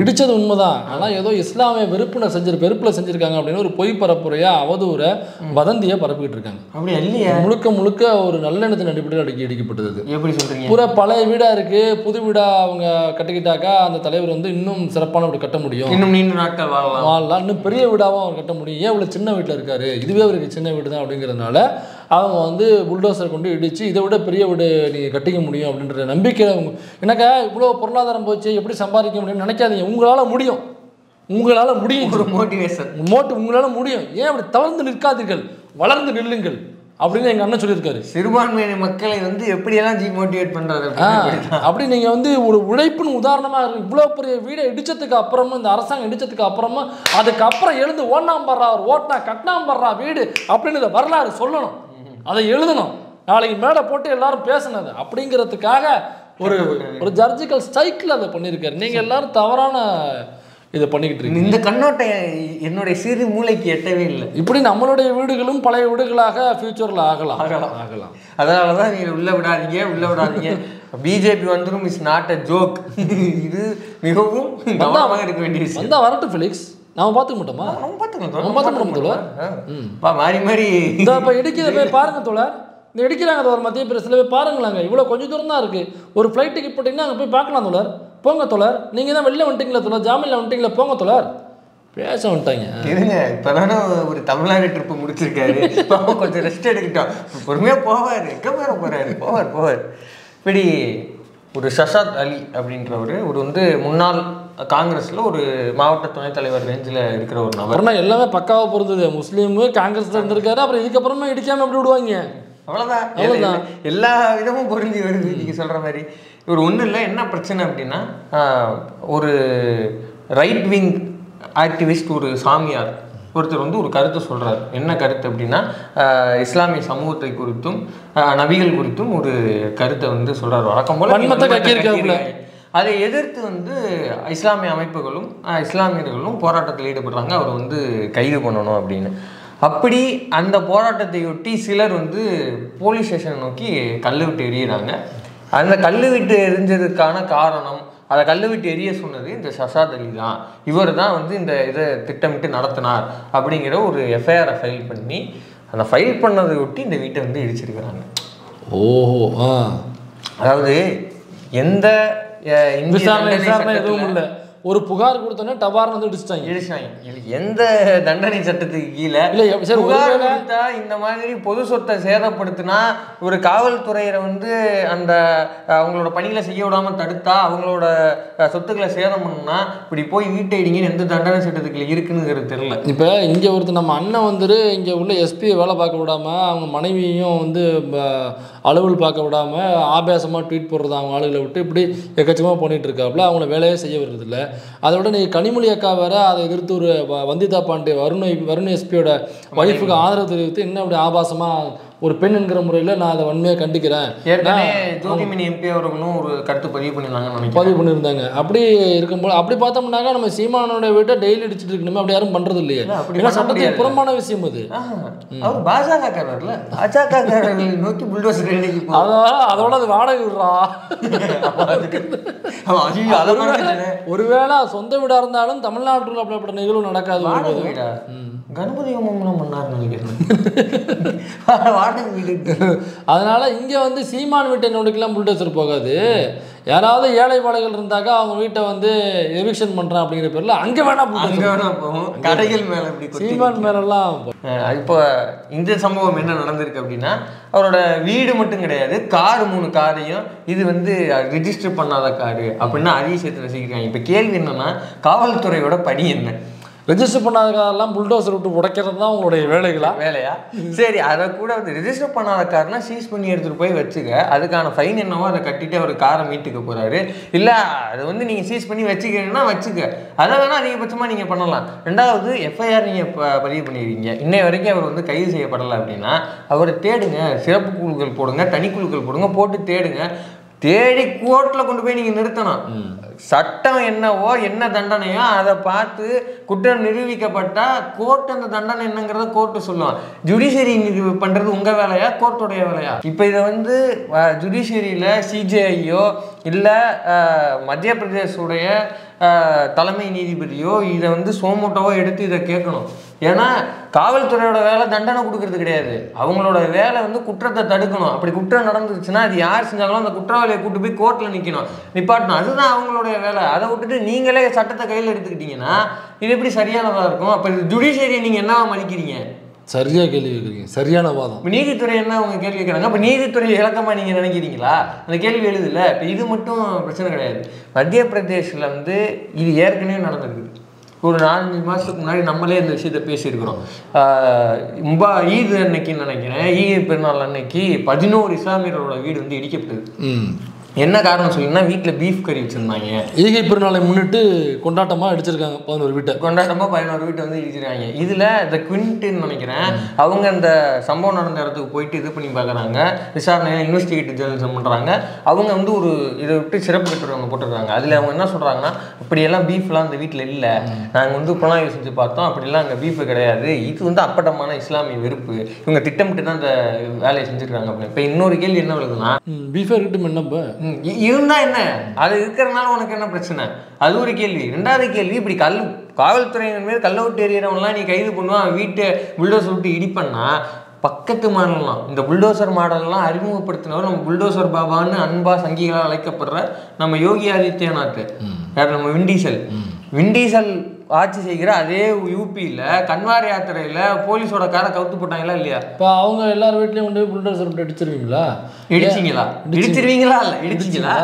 இடிச்சது உண்மைதான், ஆனால் ஏதோ இஸ்லாமிய வெறுப்பில் செஞ்சிருக்காங்க அப்படின்னு ஒரு பொய் பரப்புரையா அவதூற வதந்தியை பரப்பிக்கிட்டு இருக்காங்க. அப்படி இல்லையா, முழுக்க ஒரு நல்லெண்ணத்தின் அடிப்படையில் இடிக்கப்பட்டது. எப்படி சொல்றீங்க? பூரா பழைய வீடா இருக்கு, புது வீடா அவங்க கட்டிக்கிட்டாக்கா அந்த தலைவர் வந்து இன்னும் சிறப்பான வீடு கட்ட முடியும், இன்னும் நீண்ட நாட்கள் வாழலாம், இன்னும் பெரிய வீடாவும் அவர் கட்ட முடியும். ஏன் இவ்வளவு சின்ன வீட்டில் இருக்காரு, இதுவே அவருக்கு சின்ன வீடு தான் அப்படிங்கிறதுனால அவங்க வந்து புல்டோசர் கொண்டு இடிச்சு இதை விட பெரிய வீடு நீங்கள் கட்டிக்க முடியும் அப்படின்ற நம்பிக்கையில் அவங்க எனக்கா இவ்வளோ பொருளாதாரம் போச்சு எப்படி சம்பாதிக்க முடியும்னு நினைக்காதீங்க. உங்களால் முடியும், ஒரு மோட்டிவேஷன் உங்களால் முடியும். ஏன் அப்படி தளர்ந்து நிற்காதீர்கள், வளர்ந்து நில்லுங்கள் அப்படின்னு எங்கள் அண்ணன் சொல்லியிருக்காரு. சிறுபான்மையின மக்களை வந்து எப்படியெல்லாம் மோட்டிவேட் பண்ணுறாரு அப்படி நீங்கள் வந்து ஒரு உழைப்புன்னு உதாரணமாக இருக்கு. இவ்வளோ பெரிய வீடை இடிச்சதுக்கு அப்புறமா, இந்த அரசாங்கம் இடிச்சதுக்கு அப்புறமா அதுக்கப்புறம் எழுந்து ஓட்டினா கட்டினாம்படுறா வீடு அப்படின்னு இந்த வரலாறு சொல்லணும், அதை எழுதணும், நாளைக்கு மேலே போட்டு எல்லாரும் பேசினது அப்படிங்கிறதுக்காக ஒரு ஜர்ஜிக்கல் ஸ்ட்ரைக்கில் அதை பண்ணியிருக்காரு. நீங்கள் எல்லாரும் தவறான இதை பண்ணிக்கிட்டு இருக்கு. இந்த கண்ணோட்டம் என்னுடைய சிறு மூளைக்கு எட்டவே இல்லை. இப்படி நம்மளுடைய வீடுகளும் பழைய வீடுகளாக ஃபியூச்சரில் ஆகலாம். அதனால தான் நீங்கள் உள்ள விடாதீங்க. பிஜேபி வந்துடும், இஸ் நாட் அ ஜோக். இது மிகவும் கவனமாக இருக்க வேண்டிய விஷயம். வந்தால் வரட்டும் ஃபெலிக்ஸ், நாம பார்த்துக்க மாட்டோமா? பார்த்துக்க தோழர். மாறி இந்த இப்போ இடிக்கிறத போய் பாருங்க தோழர், இந்த இடிக்கிறாங்க தோழர் மத்திய பிரதேசத்தில் போய் பாருங்களாங்க. இவ்வளோ கொஞ்சம் தூரம் தான் இருக்குது, ஒரு ஃப்ளைட் டிக்கெட் போட்டிங்கன்னா அங்கே போய் பார்க்கலாம் தோழர். போங்க தோழர், நீங்கள் தான் வெளில வந்துட்டீங்களா தோழர், ஜாமீனில் வந்துட்டீங்களா, போங்க தோழர். பேச வந்துட்டாங்க இருங்க. இப்போதானே ஒரு தமிழ்நாடு ட்ரிப்பு முடிச்சிருக்காரு, கொஞ்சம் ரெஸ்ட் எடுக்கிட்டோம், பொறுமையாக போவார். எங்கே போவார். இப்படி ஒரு ஷஷாத் அலி அப்படின்றவர் ஒரு வந்து முன்னாள் காங்கிரஸில் ஒரு மாவட்ட துணைத் தலைவர் ரேஞ்சில் இருக்கிற ஒரு நபர். எல்லாமே பக்காவாக பொருந்தது. முஸ்லீமு காங்கிரஸில் இருந்திருக்காரு, அப்புறம் இதுக்கப்புறமா இடிக்காமல் எப்படி விடுவாங்க? அவ்வளோதான், எல்லா விதமும் பொருந்தி வருது நீங்கள் சொல்கிற மாதிரி. இவர் ஒன்றும் இல்லை, என்ன பிரச்சனை அப்படின்னா, ஒரு ரைட் விங் ஆக்டிவிஸ்ட், ஒரு சாமியார் ஒருத்தர் வந்து ஒரு கருத்தை சொல்கிறார். என்ன கருத்து அப்படின்னா, இஸ்லாமிய சமூகத்தை குறித்தும் நபிகள் குறித்தும் ஒரு கருத்தை வந்து சொல்கிறார். வழக்கம் போல அதை எதிர்த்து வந்து இஸ்லாமிய அமைப்புகளும் இஸ்லாமியர்களும் போராட்டத்தில் ஈடுபடுறாங்க, அவர் வந்து கைது பண்ணணும் அப்படின்னு. அப்படி அந்த போராட்டத்தையொட்டி சிலர் வந்து போலீஸ் ஸ்டேஷனை நோக்கி கல் விட்டு எறிகிறாங்க. அந்த கல் விட்டு எரிஞ்சதுக்கான காரணம், அதை கல்லை விட்டு எரிய சொன்னது இந்த ஷசாத் அலி தான், இவர் தான் வந்து இந்த இதை திட்டமிட்டு நடத்தினார் அப்படிங்கிற ஒரு எஃப்ஐஆரை ஃபைல் பண்ணி அந்த ஃபைல் பண்ணதை ஒட்டி இந்த வீட்டை வந்து இடிச்சிருக்கிறாங்க. ஓஹோ. அதாவது எந்த விசாரணை எதுவும் இல்லை, ஒரு புகார் கொடுத்தோன்னே டபார்னு வந்து இடிச்சிட்டாங்க. இது எந்த தண்டனை சட்டத்துக்கு கீழே புகார் கொடுத்தா இந்த மாதிரி பொது சொத்தை சேதப்படுத்தினா ஒரு காவல்துறையில வந்து அந்த அவங்களோட பணிகளை செய்ய விடாம தடுத்தா அவங்களோட சொத்துக்களை சேதம் பண்ணா இப்படி போய் வீட்டை இடிங்கன்னு எந்த தண்டனை சட்டத்துக்குள்ள இருக்குங்கிறது தெரியல. இப்போ இங்கே ஒருத்தர் நம்ம அண்ணன் வந்துட்டு இங்கே உள்ள எஸ்பியை வேலை பார்க்க விடாமல் அவங்க மனைவியும் வந்து அலுவல் பார்க்க விடாமல் ஆபாசமாக ட்வீட் போடுறது அவங்க ஆளுகளை விட்டு இப்படி எக்கச்சமாக பண்ணிகிட்டு இருக்காப்புல, அவங்கள வேலையே செய்ய வர்றதில்லை. அதோட நீ கனிமொழி அக்கா வேற அதை எதிர்த்து ஒரு வந்திதா பாண்டே வருண் எஸ்பியோட ஒய்ஃபுக்கு ஆதரவு தெரிவித்து இன்னும் அப்படி ஆபாசமாக ஒரு பெண் என்கிற முறையில் நான் அதை வன்மையாக கண்டிக்கிறேன். ஜோதிமணி எம்பி அவர்களும் ஒரு கருத்து பதிவு பண்ணியிருந்தாங்க. அப்படி இருக்கும்போது அப்படி பார்த்தோம்னாக்கா நம்ம சீமானோட வீட்டை டெய்லி அடிச்சுட்டு இருக்கணுமே, அப்படி யாரும் பண்றது இல்லையே. ஏன்னா சட்டத்துக்கு புறம்பான விஷயம் அது. நோக்கி புல்டோசர் அதோட அது வாடகை விடுறா. ஒருவேளை சொந்த வீடா இருந்தாலும் தமிழ்நாட்டில் அப்படிப்பட்ட நிகழ்வு நடக்காது. கணபதி ஹோமம்லாம் பண்ணாருன்னு நினைக்கிறேன். அதனால இங்க வந்து சீமான் வீட்டை நோடிக்கெல்லாம் புல்டோசர் போகாது. யாராவது ஏழை வாழைகள் இருந்தாக்கா அவங்க வீட்டை வந்து எவிக்ஷன் பண்றான் அப்படிங்கிற பேர்ல அங்க வேணா போகும், கடைகள் மேல சீமான் மேலாம். இப்போ இந்த சம்பவம் என்ன நடந்திருக்கு அப்படின்னா, அவரோட வீடு மட்டும் கிடையாது, கார் 3 காரையும் இது வந்து ரிஜிஸ்டர் பண்ணாத காரு அப்படின்னா அதையும் சேர்த்து ரசிக்கிறாங்க. இப்போ கேள்வி என்னன்னா, காவல்துறையோட பணி என்ன? ரெஜிஸ்டர் பண்ணாத காரெல்லாம் புல்டோசர் விட்டு உடைக்கிறது தான் உங்களுடைய வேலையா? சரி, அதை கூட வந்து ரெஜிஸ்டர் பண்ணாத கார்னா சீஸ் பண்ணி எடுத்துகிட்டு போய் வச்சுக்க, அதுக்கான ஃபைன் என்னவோ அதை கட்டிட்டு அவர் காரை மீட்டுக்க போகிறாரு. இல்லை அதை வந்து நீங்கள் சீஸ் பண்ணி வச்சுக்கிறீங்கன்னா வச்சுக்க, அதை வேணால் அதிகபட்சமாக நீங்கள் பண்ணலாம். ரெண்டாவது எஃப்ஐஆர் நீங்கள் பதிவு பண்ணிடுவீங்க, இன்னை வரைக்கும் அவர் வந்து கைது செய்யப்படலை அப்படின்னா அவரை தேடுங்க, சிறப்பு குழுக்கள் போடுங்க, தனிக்குழுக்கள் போடுங்க, போட்டு தேடுங்க. தேடி கோர்ட்டில் கொண்டு போய் நீங்கள் நிறுத்தணும். சட்டம் என்னவோ என்ன தண்டனையோ அதை பார்த்து குற்றம் நிரூபிக்கப்பட்டால் கோர்ட் அந்த தண்டனை என்னங்கிறத கோர்ட்டு சொல்லுவான். ஜுடிஷியரி பண்ணுறது உங்கள் வேலையா கோர்ட்டுடைய வேலையா? இப்போ இதை வந்து ஜுடிஷியரியில் சிஜேஐயோ இல்லை மத்திய பிரதேசுடைய தலைமை நீதிபதியோ இதை வந்து சோமோட்டோவோ எடுத்து இதை கேட்கணும். ஏன்னா காவல்துறையோட வேலை தண்டனை கொடுக்கறது கிடையாது, அவங்களோட வேலை வந்து குற்றத்தை தடுக்கணும். அப்படி குற்றம் நடந்துருச்சுன்னா அது யார் செஞ்சாலும் அந்த குற்றவாளியை கூட்டு போய் கோர்ட்டில் நிப்பாட்டணும், அதுதான் அவங்களுடைய வேலை. அதை விட்டுட்டு நீங்களே சட்டத்தை கையில் எடுத்துக்கிட்டீங்கன்னா இது எப்படி சரியானதாக இருக்கும்? அப்போ ஜுடிஷியரியை நீங்கள் என்னவா மதிக்கிறீங்க? சரியா கேள்வி கேட்குறீங்க, சரியான வாதம். இப்போ நீதித்துறை என்ன அவங்க கேள்வி கேட்குறாங்க, அப்போ நீதித்துறை இலக்கமாக நீங்கள் நினைக்கிறீங்களா? அந்த கேள்வி எழுதுல. இப்போ இது மட்டும் பிரச்சனை கிடையாது. மத்திய பிரதேசில் வந்து இது ஏற்கனவே நடந்திருக்கு. ஒரு 4-5 மாதத்துக்கு முன்னாடி நம்மளே இந்த விஷயத்தை பேசியிருக்கிறோம். ஈத் அன்னைக்குன்னு நினைக்கிறேன், ஈத் பெருநாள் அன்னைக்கு 11 இஸ்லாமியர்களோட வீடு வந்து இடிக்கப்பட்டது. என்ன காரணம் சொல்லிங்கன்னா, வீட்டில் பீஃப் கறி வச்சுருந்தாங்க. ஈகை பெருநாளை முன்னிட்டு கொண்டாட்டமாக அடிச்சிருக்காங்க 11 வீட்டை. 11 வீட்டை வந்து இடிச்சிருக்காங்க. இதில் இந்த குவிண்ட்டுன்னு நினைக்கிறேன், அவங்க அந்த சம்பவம் நடந்த இடத்துக்கு போயிட்டு இது பண்ணி பார்க்குறாங்க, விசாரணையை இன்வெஸ்டிகேட்டிவ் ஜேர்னலிசம் பண்ணுறாங்க. அவங்க வந்து ஒரு இதை விட்டு சிறப்பு கட்டுறவங்க போட்டுருக்காங்க. அதில் அவங்க என்ன சொல்கிறாங்கன்னா, அப்படியெல்லாம் பீஃப்லாம் அந்த வீட்டில் இல்லை, நாங்கள் வந்து புலனாய்வு செஞ்சு பார்த்தோம், அப்படிலாம் அங்கே பீஃபு கிடையாது, இது வந்து அப்பட்டமான இஸ்லாமிய வெறுப்பு, இவங்க திட்டமிட்டு தான் அந்த வேலையை செஞ்சுருக்காங்க அப்படின்னு. இப்போ இன்னொரு கேள்வி என்ன வருதுன்னா, பீஃபை இருக்கட்டும் என்னப்போ இருந்தா என்ன, அது இருக்கிறதுனால உனக்கு என்ன பிரச்சனை? அது ஒரு கேள்வி. ரெண்டாவது கேள்வி, இப்படி காவல்துறையினர் மீது கல்ல விட்டு எறிகிறவங்களாம் நீ கைது பண்ணுவான், வீட்டை புல்டோசர் விட்டு இடிப்பண்ணா பக்கத்து மாடலாம். இந்த புல்டோசர் மாடல்லாம் அறிமுகப்படுத்தினவர் நம்ம புல்டோசர் பாபான்னு அன்பா சங்கிகளால் அழைக்கப்படுற நம்ம யோகி ஆதித்யநாத், நம்ம விண்டீசல் ஆட்சி செய்கிற அதே யூபியில் கன்வார் யாத்திரையில் போலீஸோட காரை கவுத்து போட்டாங்களா இல்லையா? இப்போ அவங்க எல்லார் வீட்லையும் கொண்டு போய் புல்டோசர் விட்டு அடிச்சிருவீங்களா? இடிச்சிருவீங்களா? இல்லை இடிச்சிங்களா?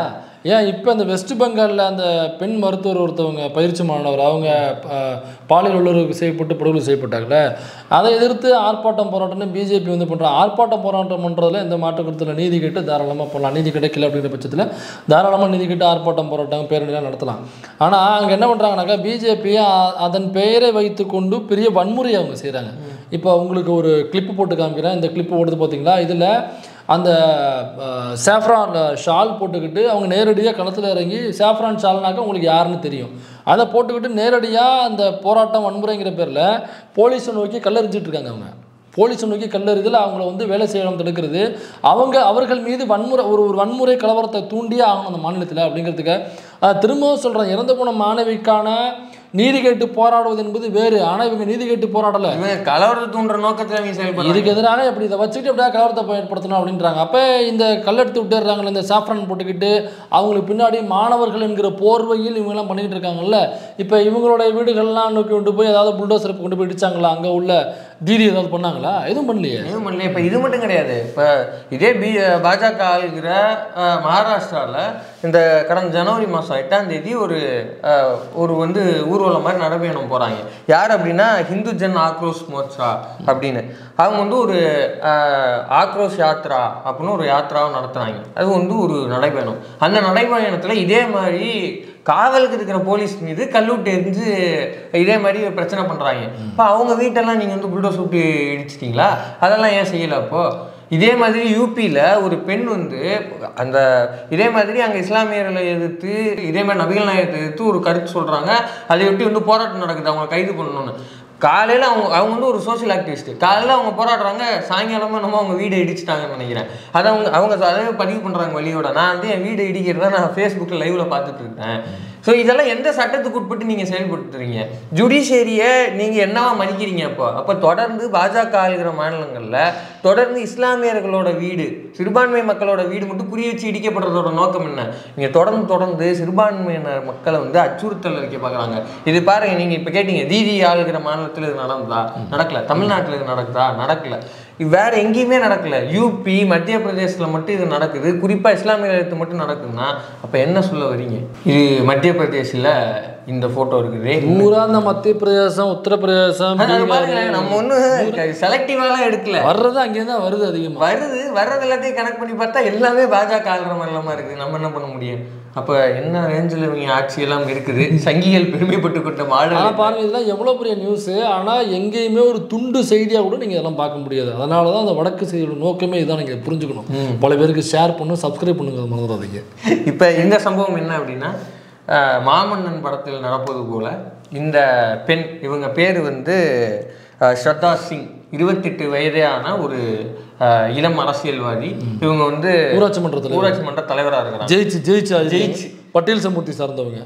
ஏன் இப்போ அந்த வெஸ்ட் பெங்காலில் அந்த பெண் மருத்துவர் ஒருத்தவங்க பயிற்சி மாணவர் அவங்க பாலியல் உள்ளுறவு செய்யப்பட்டு படுகொலை செய்யப்பட்டாங்களே, அதை எதிர்த்து ஆர்ப்பாட்டம் போராட்டம்னு பிஜேபி வந்து பண்ணுறாங்க. ஆர்ப்பாட்டம் போராட்டம் பண்ணுறதுல எந்த மாற்று கருத்தில் நீதி கேட்டு தாராளமாக போடலாம். நீதி கிடைக்கல அப்படிங்கிற பட்சத்தில் தாராளமாக நீதி கேட்டு ஆர்ப்பாட்டம் போராட்டம் பேரணிலாம் நடத்தலாம். ஆனால் அங்கே என்ன பண்ணுறாங்கனாக்கா, பிஜேபி அதன் பெயரை வைத்து கொண்டு பெரிய வன்முறையை அவங்க செய்கிறாங்க. இப்போ உங்களுக்கு ஒரு கிளிப்பு போட்டு காமிக்கிறேன். இந்த கிளிப்பு போடுறது பார்த்தீங்களா? இதில் அந்த சாஃப்ரான் ஷால் போட்டுக்கிட்டு அவங்க நேரடியாக களத்தில் இறங்கி, சாஃப்ரான் ஷால்னாக்கா உங்களுக்கு யாருன்னு தெரியும், அதை போட்டுக்கிட்டு நேரடியாக அந்த போராட்டம் வன்முறைங்கிற பேரில் போலீஸை நோக்கி கல்லெறிஞ்சிட்டு இருக்காங்க. அவங்க போலீஸை நோக்கி கல்லெறிதல், அவங்கள வந்து வேலை செய்யணும் தடுக்கிறது, அவர்கள் மீது வன்முறை ஒரு வன்முறை கலவரத்தை தூண்டியே ஆகணும் அந்த மாநிலத்தில் அப்படிங்கிறதுக்கு திரும்பவும் சொல்கிறேன், இறந்து போன மாணவிக்கான நீதி கேட்டு போராடுவது என்பது வேறு. ஆனால் இவங்க நீதி கேட்டு போராடலை, கலவரத்தை தூண்டுற நோக்கத்தில் செயல்படுறாங்க. இதுக்கு எதிராக எப்படி இதை வச்சுக்கிட்டு எப்படியா கலவரத்தை ஏற்படுத்தணும் அப்படின்றாங்க. அப்போ இந்த கல்லெடுத்து விட்டுறாங்களே, இந்த சாஃப்ரான் போட்டுக்கிட்டு அவங்களுக்கு பின்னாடி மாணவர்கள் என்கிற போர்வையில் இவங்கெல்லாம் பண்ணிக்கிட்டு இருக்காங்கல்ல. இப்போ இவங்களுடைய வீடுகள்லாம் நோக்கி கொண்டு போய் ஏதாவது புல்டோசரை கொண்டு போய் இடிச்சாங்களா, அங்கே உள்ள தீதி ஏதாவது பண்ணாங்களா? எதுவும் பண்ணலையே. எதுவும் பண்ணலையே. இப்போ இது மட்டும் கிடையாது, இப்போ இதே பாஜக ஆளுகிற மகாராஷ்டிராவில் இந்த கடந்த ஜனவரி மாதம் 8ஆம் தேதி ஒரு வந்து ஊர்வலம் மாதிரி நடைபயணம் போகிறாங்க. யார் அப்படின்னா ஹிந்து ஜன் ஆக்ரோஷ் மோர்ச்சா அப்படின்னு. அவங்க வந்து ஒரு ஆக்ரோஷ் யாத்ரா அப்படின்னு ஒரு யாத்ராவை நடத்துகிறாங்க. அது வந்து ஒரு நடைபயணம். அந்த நடைபயணத்தில் இதே மாதிரி காவலுக்கு இருக்கிற போலீஸ் மீது கல்லூட்டு எரிஞ்சு இதே மாதிரி பிரச்சனை பண்ணுறாங்க. இப்போ அவங்க வீட்டெல்லாம் நீங்கள் வந்து புல்டோஸ் விட்டு இடிச்சிட்டிங்களா, அதெல்லாம் ஏன் செய்யலை? அப்போது இதே மாதிரி யூபியில் ஒரு பெண் வந்து அந்த இதே மாதிரி அங்கே இஸ்லாமியர்களை எதிர்த்து இதே மாதிரி நபிகள் நாயகத்தை எதிர்த்து ஒரு கருத்து சொல்கிறாங்க. அதை விட்டு வந்து போராட்டம் நடக்குது, அவங்க கைது பண்ணணும்னு. காலையில் அவங்க வந்து ஒரு சோஷியல் ஆக்டிவிஸ்ட். காலையில் அவங்க போராடுறாங்க, சாயங்காலமாக நம்ம அவங்க வீடை இடிச்சிட்டாங்கன்னு நினைக்கிறேன். அதை அவங்க அதே பதிவு பண்ணுறாங்க வழியோட. நான் வந்து என் வீடை இடிக்கிறத நான் ஃபேஸ்புக்கில் லைவில் பார்த்துட்டு இருக்கேன். ஸோ இதெல்லாம் எந்த சட்டத்துக்கு உட்பட்டு நீங்கள் செயல்படுத்துறீங்க? ஜுடிஷியரியை நீங்கள் என்னவா மதிக்கிறீங்க? அப்போ தொடர்ந்து பாஜக ஆளுகிற மாநிலங்களில் தொடர்ந்து இஸ்லாமியர்களோட வீடு, சிறுபான்மை மக்களோட வீடு மட்டும் குறி வச்சு இடிக்கப்படுறதோட நோக்கம் என்ன? நீங்கள் தொடர்ந்து சிறுபான்மையினர் மக்களை வந்து அச்சுறுத்தல் வைக்க பார்க்குறாங்க. இது பாருங்கள், நீங்கள் இப்போ கேட்டீங்க தீதி ஆளுகிற மாநிலத்தில் இது நடந்ததா? நடக்கலை. தமிழ்நாட்டில் இது நடக்குதா? நடக்கலை. வேற எங்கேயுமே நடக்கல. யூபி மத்திய பிரதேசத்தில் மட்டும் இது நடக்குது. குறிப்பாக இஸ்லாமியர்களுக்கு மட்டும் நடக்குதுன்னா அப்போ என்ன சொல்ல வரீங்க? இது மத்திய பிரதேசில் இந்த ஃபோட்டோ இருக்குது. பூரா இந்த மத்திய பிரதேசம், உத்தரப்பிரதேசம், நம்ம ஒன்றும் செலக்டிவாலாம் எடுக்கல. வர்றது அங்கேருந்து தான் வருது, அதிகமாக வர்றது எல்லாத்தையும் கனெக்ட் பண்ணி பார்த்தா எல்லாமே பாஜக ஆளுற மாதிரிலாமா இருக்குது. நம்ம என்ன பண்ண முடியும்? அப்போ என்ன ரேஞ்சில் இவங்க ஆட்சியெல்லாம் இருக்குது? சங்கிகள் பெருமைப்பட்டு கொண்ட மாடு. ஆனால் பாருங்கள், இதெல்லாம் எவ்வளோ பெரிய நியூஸு. ஆனால் எங்கேயுமே ஒரு துண்டு செய்தியாக கூட நீங்கள் இதெல்லாம் பார்க்க முடியாது. அதனால தான் அந்த வடக்கு செய்தியோட நோக்கமே இதுதான். நீங்கள் புரிஞ்சுக்கணும். பல பேருக்கு ஷேர் பண்ணணும், சப்ஸ்கிரைப் பண்ணுங்க, மறந்துடாதீங்க. இப்போ இந்த சம்பவம் என்ன அப்படின்னா, மாமன்னன் படத்தில் நடப்பது போல இந்த பெண், இவங்க பேர் வந்து ஸ்ரத்தா சிங், 28 வயதான ஒரு இளம் அரசியல்வாதி. இவங்க வந்து ஊராட்சி மன்ற தலைவராக இருக்கிறாங்க. ஜெயிச்சு பட்டேல் சமூகத்தை சார்ந்தவங்க.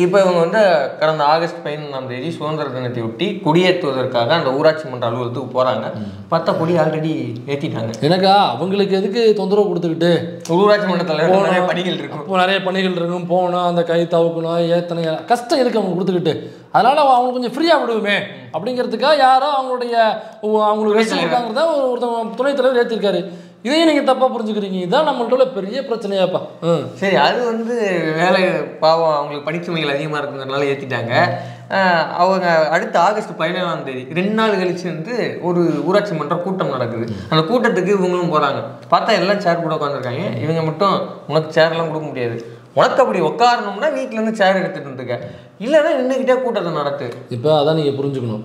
இப்போ இவங்க வந்து கடந்த ஆகஸ்ட் 15ஆம் தேதி சுதந்திர தினத்தை ஒட்டி கொடியேற்றுவதற்காக அந்த ஊராட்சி மன்ற அலுவலகத்துக்கு போகிறாங்க. பார்த்தா கொடி ஆல்ரெடி ஏற்றிட்டாங்க. எனக்கா அவங்களுக்கு எதுக்கு தொந்தரவு கொடுத்துக்கிட்டு? ஊராட்சி மன்ற தலைவர் நிறைய பணிகள் இருக்கும், நிறைய பணிகள் இருக்கும், போகணும், அந்த கை தவுக்கணும், ஏத்தனை கஷ்டம் எதுக்கு அவங்க கொடுத்துக்கிட்டு? அதனால் அவங்களுக்கு கொஞ்சம் ஃப்ரீயாக விடுவோமே அப்படிங்கிறதுக்காக யாரோ அவங்களுக்கு இருக்காங்கிறத ஒருத்தவங்க துணைத் தலைவர் ஏற்றிருக்காரு. இதையும் நீங்கள் தப்பாக புரிஞ்சுக்கிறீங்க. இதுதான் நம்மள்ட்ட பெரிய பிரச்சனையாப்பா. சரி, அது வந்து வேலை பாவம், அவங்களுக்கு பணிச்சுமைகள் அதிகமாக இருக்குங்கிறதுனால ஏற்றிட்டாங்க. அவங்க அடுத்த ஆகஸ்ட் 17ஆம் தேதி 2 நாள் கழிச்சு வந்து ஒரு ஊராட்சி மன்ற கூட்டம் நடக்குது. அந்த கூட்டத்துக்கு இவங்களும் போகிறாங்க. பார்த்தா எல்லாம் சேர் கூட உட்காந்துருக்காங்க. இவங்க மட்டும் உனக்கு சேரெல்லாம் கொடுக்க முடியாது, உனக்கு அப்படி உட்காரணும்னா வீட்டிலேருந்து சேர் எடுத்துகிட்டு வந்துருக்க, இல்லைன்னா நின்றுக்கிட்டே கூட்டத்தை நடத்து. இப்போ அதான் நீங்கள் புரிஞ்சுக்கணும்.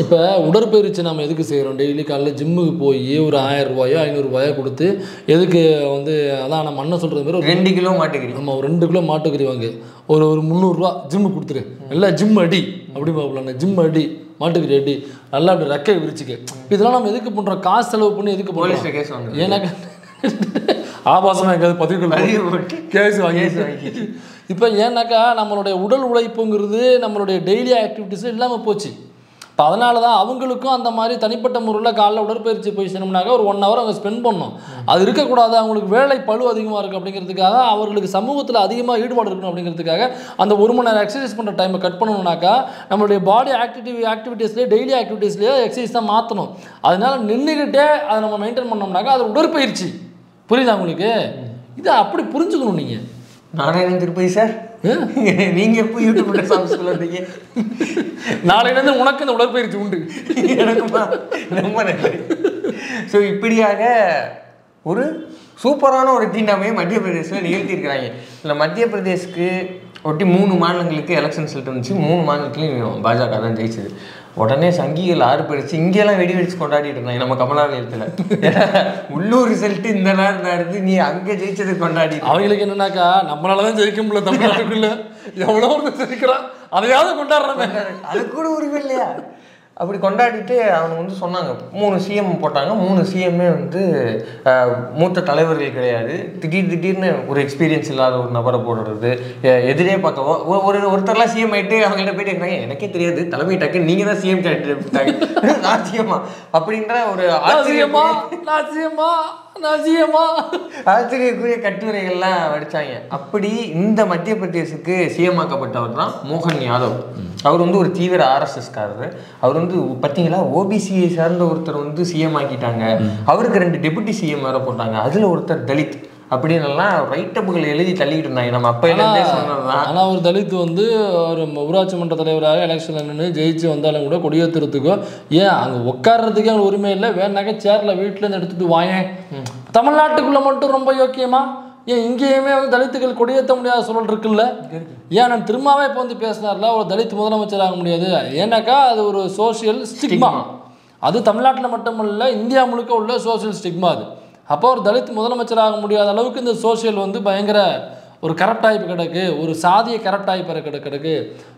இப்போ உடற்பயிற்சி நம்ம எதுக்கு செய்கிறோம்? டெய்லி காலைல ஜிம்முக்கு போய் ஒரு 1000 ரூபாயோ 500 ரூபாயோ கொடுத்து எதுக்கு வந்து, அதான் நம்ம அண்ணன் சொல்கிறது மாதிரி 2 கிலோ மாட்டுக்கறி, நம்ம ஒரு 2 கிலோ மாட்டுக்கறி வாங்க, ஒரு 300 ரூபா ஜிம்மு கொடுத்துரு, நல்லா ஜிம் அடி அப்படி பார்க்கலாம், ஜிம் அடி, மாட்டுக்கறி அடி, நல்லா அப்படி ரெக்கை விரிச்சுக்க. இதெல்லாம் நம்ம எதுக்கு பண்ணுறோம்? காசு செலவு பண்ணி எதுக்கு பண்ணுறோம்? கேஸ் வாங்க, ஏன்னாக்கா ஆபாசமாக எங்கேயாவது பதிவு கேஸ் வாங்கி. இப்போ ஏன்னாக்கா நம்மளுடைய உடல் உழைப்புங்கிறது நம்மளுடைய டெய்லி ஆக்டிவிட்டீஸ் இல்லாமல் போச்சு. இப்போ அதனால தான் அவங்களுக்கும் அந்த மாதிரி தனிப்பட்ட முறையில் காலைல உடற்பயிற்சி போய் செய்யணும்னாக்கா ஒரு 1 hour அவங்க ஸ்பெண்ட் பண்ணணும். அது இருக்கக்கூடாது, அவங்களுக்கு வேலை பளு அதிகமாக இருக்குது அப்படிங்கிறதுக்காக, அவர்களுக்கு சமூகத்தில் அதிகமாக ஈடுபாடு இருக்கணும் அப்படிங்கிறதுக்காக அந்த 1 மணி நேரம் எக்ஸசைஸ் பண்ணுற டைமை கட் பண்ணணும்னாக்கா நம்மளுடைய பாடி ஆக்டிவிட்டீஸ்லேயே டெய்லி ஆக்டிவிட்டீஸ்லேயே எக்ஸசைஸ் தான் மாற்றணும். அதனால நின்றுக்கிட்டே அதை நம்ம மெயின்டைன் பண்ணோம்னாக்கா அது உடற்பயிற்சி. புரியுதா உங்களுக்கு? இதை அப்படி புரிஞ்சுக்கணும். நீங்கள் நாராயணன் திருப்பதி சார், நீங்கள் எப்போ யூடியூப்ல சாங்ஸ் வந்தீங்க? நாளையிலேருந்து உனக்கு இந்த உடற்பயிற்சி உண்டு. எனக்குமா ரொம்ப நன்றி. ஸோ இப்படியாக ஒரு சூப்பரான ஒரு தீண்டாமையை மத்திய பிரதேசில் நிகழ்த்தியிருக்கிறாங்க. இல்லை, மத்திய பிரதேஷ்க்கு ஒட்டி 3 மாநிலங்களுக்கு எலெக்ஷன் ரிசல்ட் வந்துச்சு. 3 மாநிலத்துலையும் பாஜக தான் ஜெயிச்சது. உடனே சங்கிகள் ஆர்ப்பரிச்சு இங்கெல்லாம் வெடி வெடிச்சு கொண்டாடிட்டு இருந்தாங்க நம்ம கமலாலயத்தில். உள்ளூர் ரிசல்ட் இந்த நேரம் இருந்து நீ அங்கே ஜெயிச்சது கொண்டாடி. அவங்களுக்கு என்னன்னாக்கா, நம்மளால தான் ஜெயிக்க முடியல தமிழ்நாட்டுக்குள்ள, எவ்வளோ ஜெயிக்கிறான், அதையாவது கொண்டாடுறாங்க. அது கூட உரிமை இல்லையா? அப்படி கொண்டாடிட்டு அவங்க வந்து சொன்னாங்க 3 சிஎம் போட்டாங்க. 3 சிஎம்மே வந்து மூத்த தலைவர்கள் கிடையாது. திடீர்னு ஒரு எக்ஸ்பீரியன்ஸ் இல்லாத ஒரு நபரை போடுறது, எதிரே பார்க்கவோ ஒருத்தர்லாம் சிஎம் ஆகிட்டு அவங்கள்ட்ட போயிட்டு இருக்காங்க, எனக்கே தெரியாது தலைமை டக்கு நீங்கள் தான் சிஎம் கேட்டு நான் சிஎம்மா அப்படின்ற ஒரு ஆச்சரியக்குரிய கட்டுரைகள்லாம் வடிச்சாங்க. அப்படி இந்த மத்திய பிரதேசுக்கு சிஎம் ஆக்கப்பட்டவர் தான் மோகன் யாதவ். அவர் வந்து ஒரு தீவிர ஆர்எஸ்எஸ்காரர். அவர் வந்து பார்த்தீங்களா ஓபிசியை சார்ந்த ஒருத்தர் வந்து சிஎம் ஆக்கிட்டாங்க. அவருக்கு 2 டெபுட்டி சிஎம் வேற போட்டாங்க. அதில் ஒருத்தர் தலித் அப்படின்னு எல்லாம் ரைட்டப்புகள் எழுதி தள்ளிக்கிட்டு இருந்தாங்க. நம்ம அப்பையிலேருந்தே சொன்னதுதான். ஆனால் ஒரு தலித் வந்து ஒரு ஊராட்சி மன்ற தலைவராக எலெக்ஷனில் நின்று ஜெயிச்சு வந்தாலும் கூட கொடியேற்றுறதுக்கோ ஏன் அங்கே உட்கார்றதுக்கே அவங்க உரிமை இல்லை. வேணாக்க சேரில் வீட்டிலேருந்து எடுத்துகிட்டு வாயேன். தமிழ்நாட்டுக்குள்ளே மட்டும் ரொம்ப யோக்கியமா? ஏன் இங்கேயுமே வந்து தலித்துகள் கொடியேற்ற முடியாத சூழல் இருக்குல்ல? ஏன் நான் திரும்பவே இப்போ வந்து பேசினார்ல ஒரு தலித் முதலமைச்சர் ஆக முடியாது. ஏன்னாக்கா அது ஒரு சோசியல் ஸ்டிக்மா. அது தமிழ்நாட்டில் மட்டுமல்ல இந்தியா முழுக்க உள்ள சோசியல் ஸ்டிக்மா அது. அப்போ ஒரு தலித் முதலமைச்சர் ஆக முடியாத அளவுக்கு இந்த சோசியல் வந்து பயங்கர ஒரு கரப்ட் ஆகி கிடக்கு, ஒரு சாதியை கரப்ட் ஆகி கிடக்கு.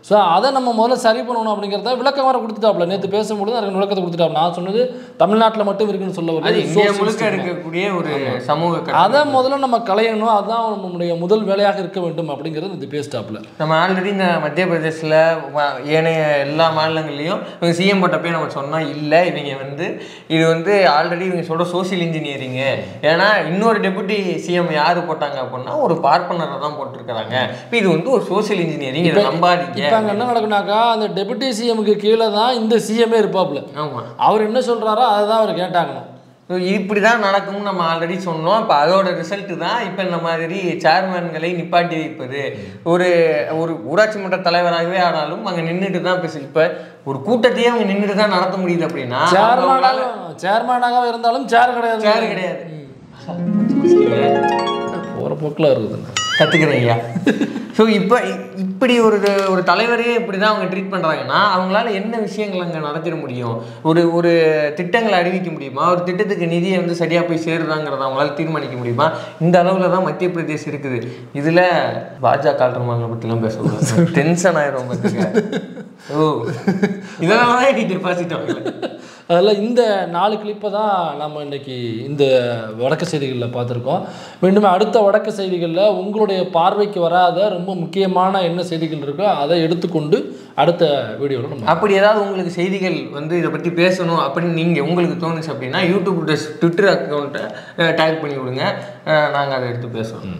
ஸோ அதை நம்ம முதல்ல சரி பண்ணணும் அப்படிங்கிறத விளக்கம் வர கொடுத்துட்டாப்ல. நேற்று பேசும்பொழுது அதுக்கு விளக்கத்தை கொடுத்துட்டாப்ல. நான் சொன்னது தமிழ்நாட்டில் மட்டும் இருக்குன்னு சொல்ல வரல, இருக்கக்கூடிய ஒரு சமூக அதை முதல்ல நம்ம களையணும். அதுதான் நம்முடைய முதல் வேலையாக இருக்க வேண்டும் அப்படிங்கிறது இது பேசிட்டாப்ல. நம்ம ஆல்ரெடி இந்த மத்திய பிரதேசில் ஏனைய எல்லா மாநிலங்கள்லையும் இவங்க சிஎம் போட்டப்பே நம்ம சொன்னால் இல்லை இவங்க வந்து இது வந்து ஆல்ரெடி இவங்க சொல்கிற சோசியல் இன்ஜினியரிங்கு. ஏன்னா இன்னொரு டெபுட்டி சிஎம் யார் போட்டாங்க அப்படின்னா ஒரு பார்ப்பனர் தான் போட்டிருக்காங்க. இப்போ இது வந்து ஒரு சோசியல் இன்ஜினியரிங். இதை நம்பாதீங்க. இப்போ அங்கே என்ன நடக்குனாக்கா அந்த டெபுட்டி சிஎம்க்கு கீழே தான் இந்த சிஎம்ஏ இருப்பாப்புல. ஆமாம், அவர் என்ன சொல்கிறாரோ அதை தான் அவர் கேட்டாங்க. இப்படி தான் நடக்கும்னு நம்ம ஆல்ரெடி சொன்னோம். இப்போ அதோட ரிசல்ட்டு தான் இப்போ இந்த மாதிரி சேர்மேன்களை நிப்பாட்டி வைப்பது. ஒரு ஊராட்சி மன்ற தலைவராகவே ஆனாலும் அங்கே நின்றுட்டு தான் பேசு. இப்போ ஒரு கூட்டத்தையே அவங்க நின்றுட்டு தான் நடத்த முடியுது அப்படின்னா சேர்மேனாக இருந்தாலும் சேர் கிடையாது. போகிற போக்கில் இருக்குது கற்றுக்கிறேன். ஸோ இப்போ இப்படி ஒரு தலைவரையே இப்படி தான் அவங்க ட்ரீட் பண்ணுறாங்கன்னா அவங்களால என்ன விஷயங்கள் அங்கே நடத்திட முடியும்? ஒரு திட்டங்களை அறிவிக்க முடியுமா? ஒரு திட்டத்துக்கு நிதியை வந்து சரியாக போய் சேருதாங்கிறத அவங்களால தீர்மானிக்க முடியுமா? இந்த அளவில் தான் மத்திய பிரதேஷ் இருக்குது. இதில் பாஜக கால்றவங்களை பற்றிலாம் பேசக்கூடாது, டென்ஷன் ஆயிரும். இதனால தான் நீ டெபாசிட் ஆகல. அதில் இந்த 4 கிளிப்பை தான் நம்ம இன்றைக்கி இந்த வடக்கு செய்திகளில் பார்த்துருக்கோம். மீண்டும் அடுத்த வடக்கு செய்திகளில் உங்களுடைய பார்வைக்கு வராத ரொம்ப முக்கியமான என்ன செய்திகள் இருக்கோ அதை எடுத்துக்கொண்டு அடுத்த வீடியோவில் நம்ம அப்படி ஏதாவது உங்களுக்கு செய்திகள் வந்து இதை பற்றி பேசணும் அப்படின்னு நீங்கள் உங்களுக்கு தோணுச்சு அப்படின்னா யூடியூப் ட்விட்டர் அக்கௌண்ட்டை டேக் பண்ணி விடுங்க, நாங்கள் அதை எடுத்து பேசுவோம்.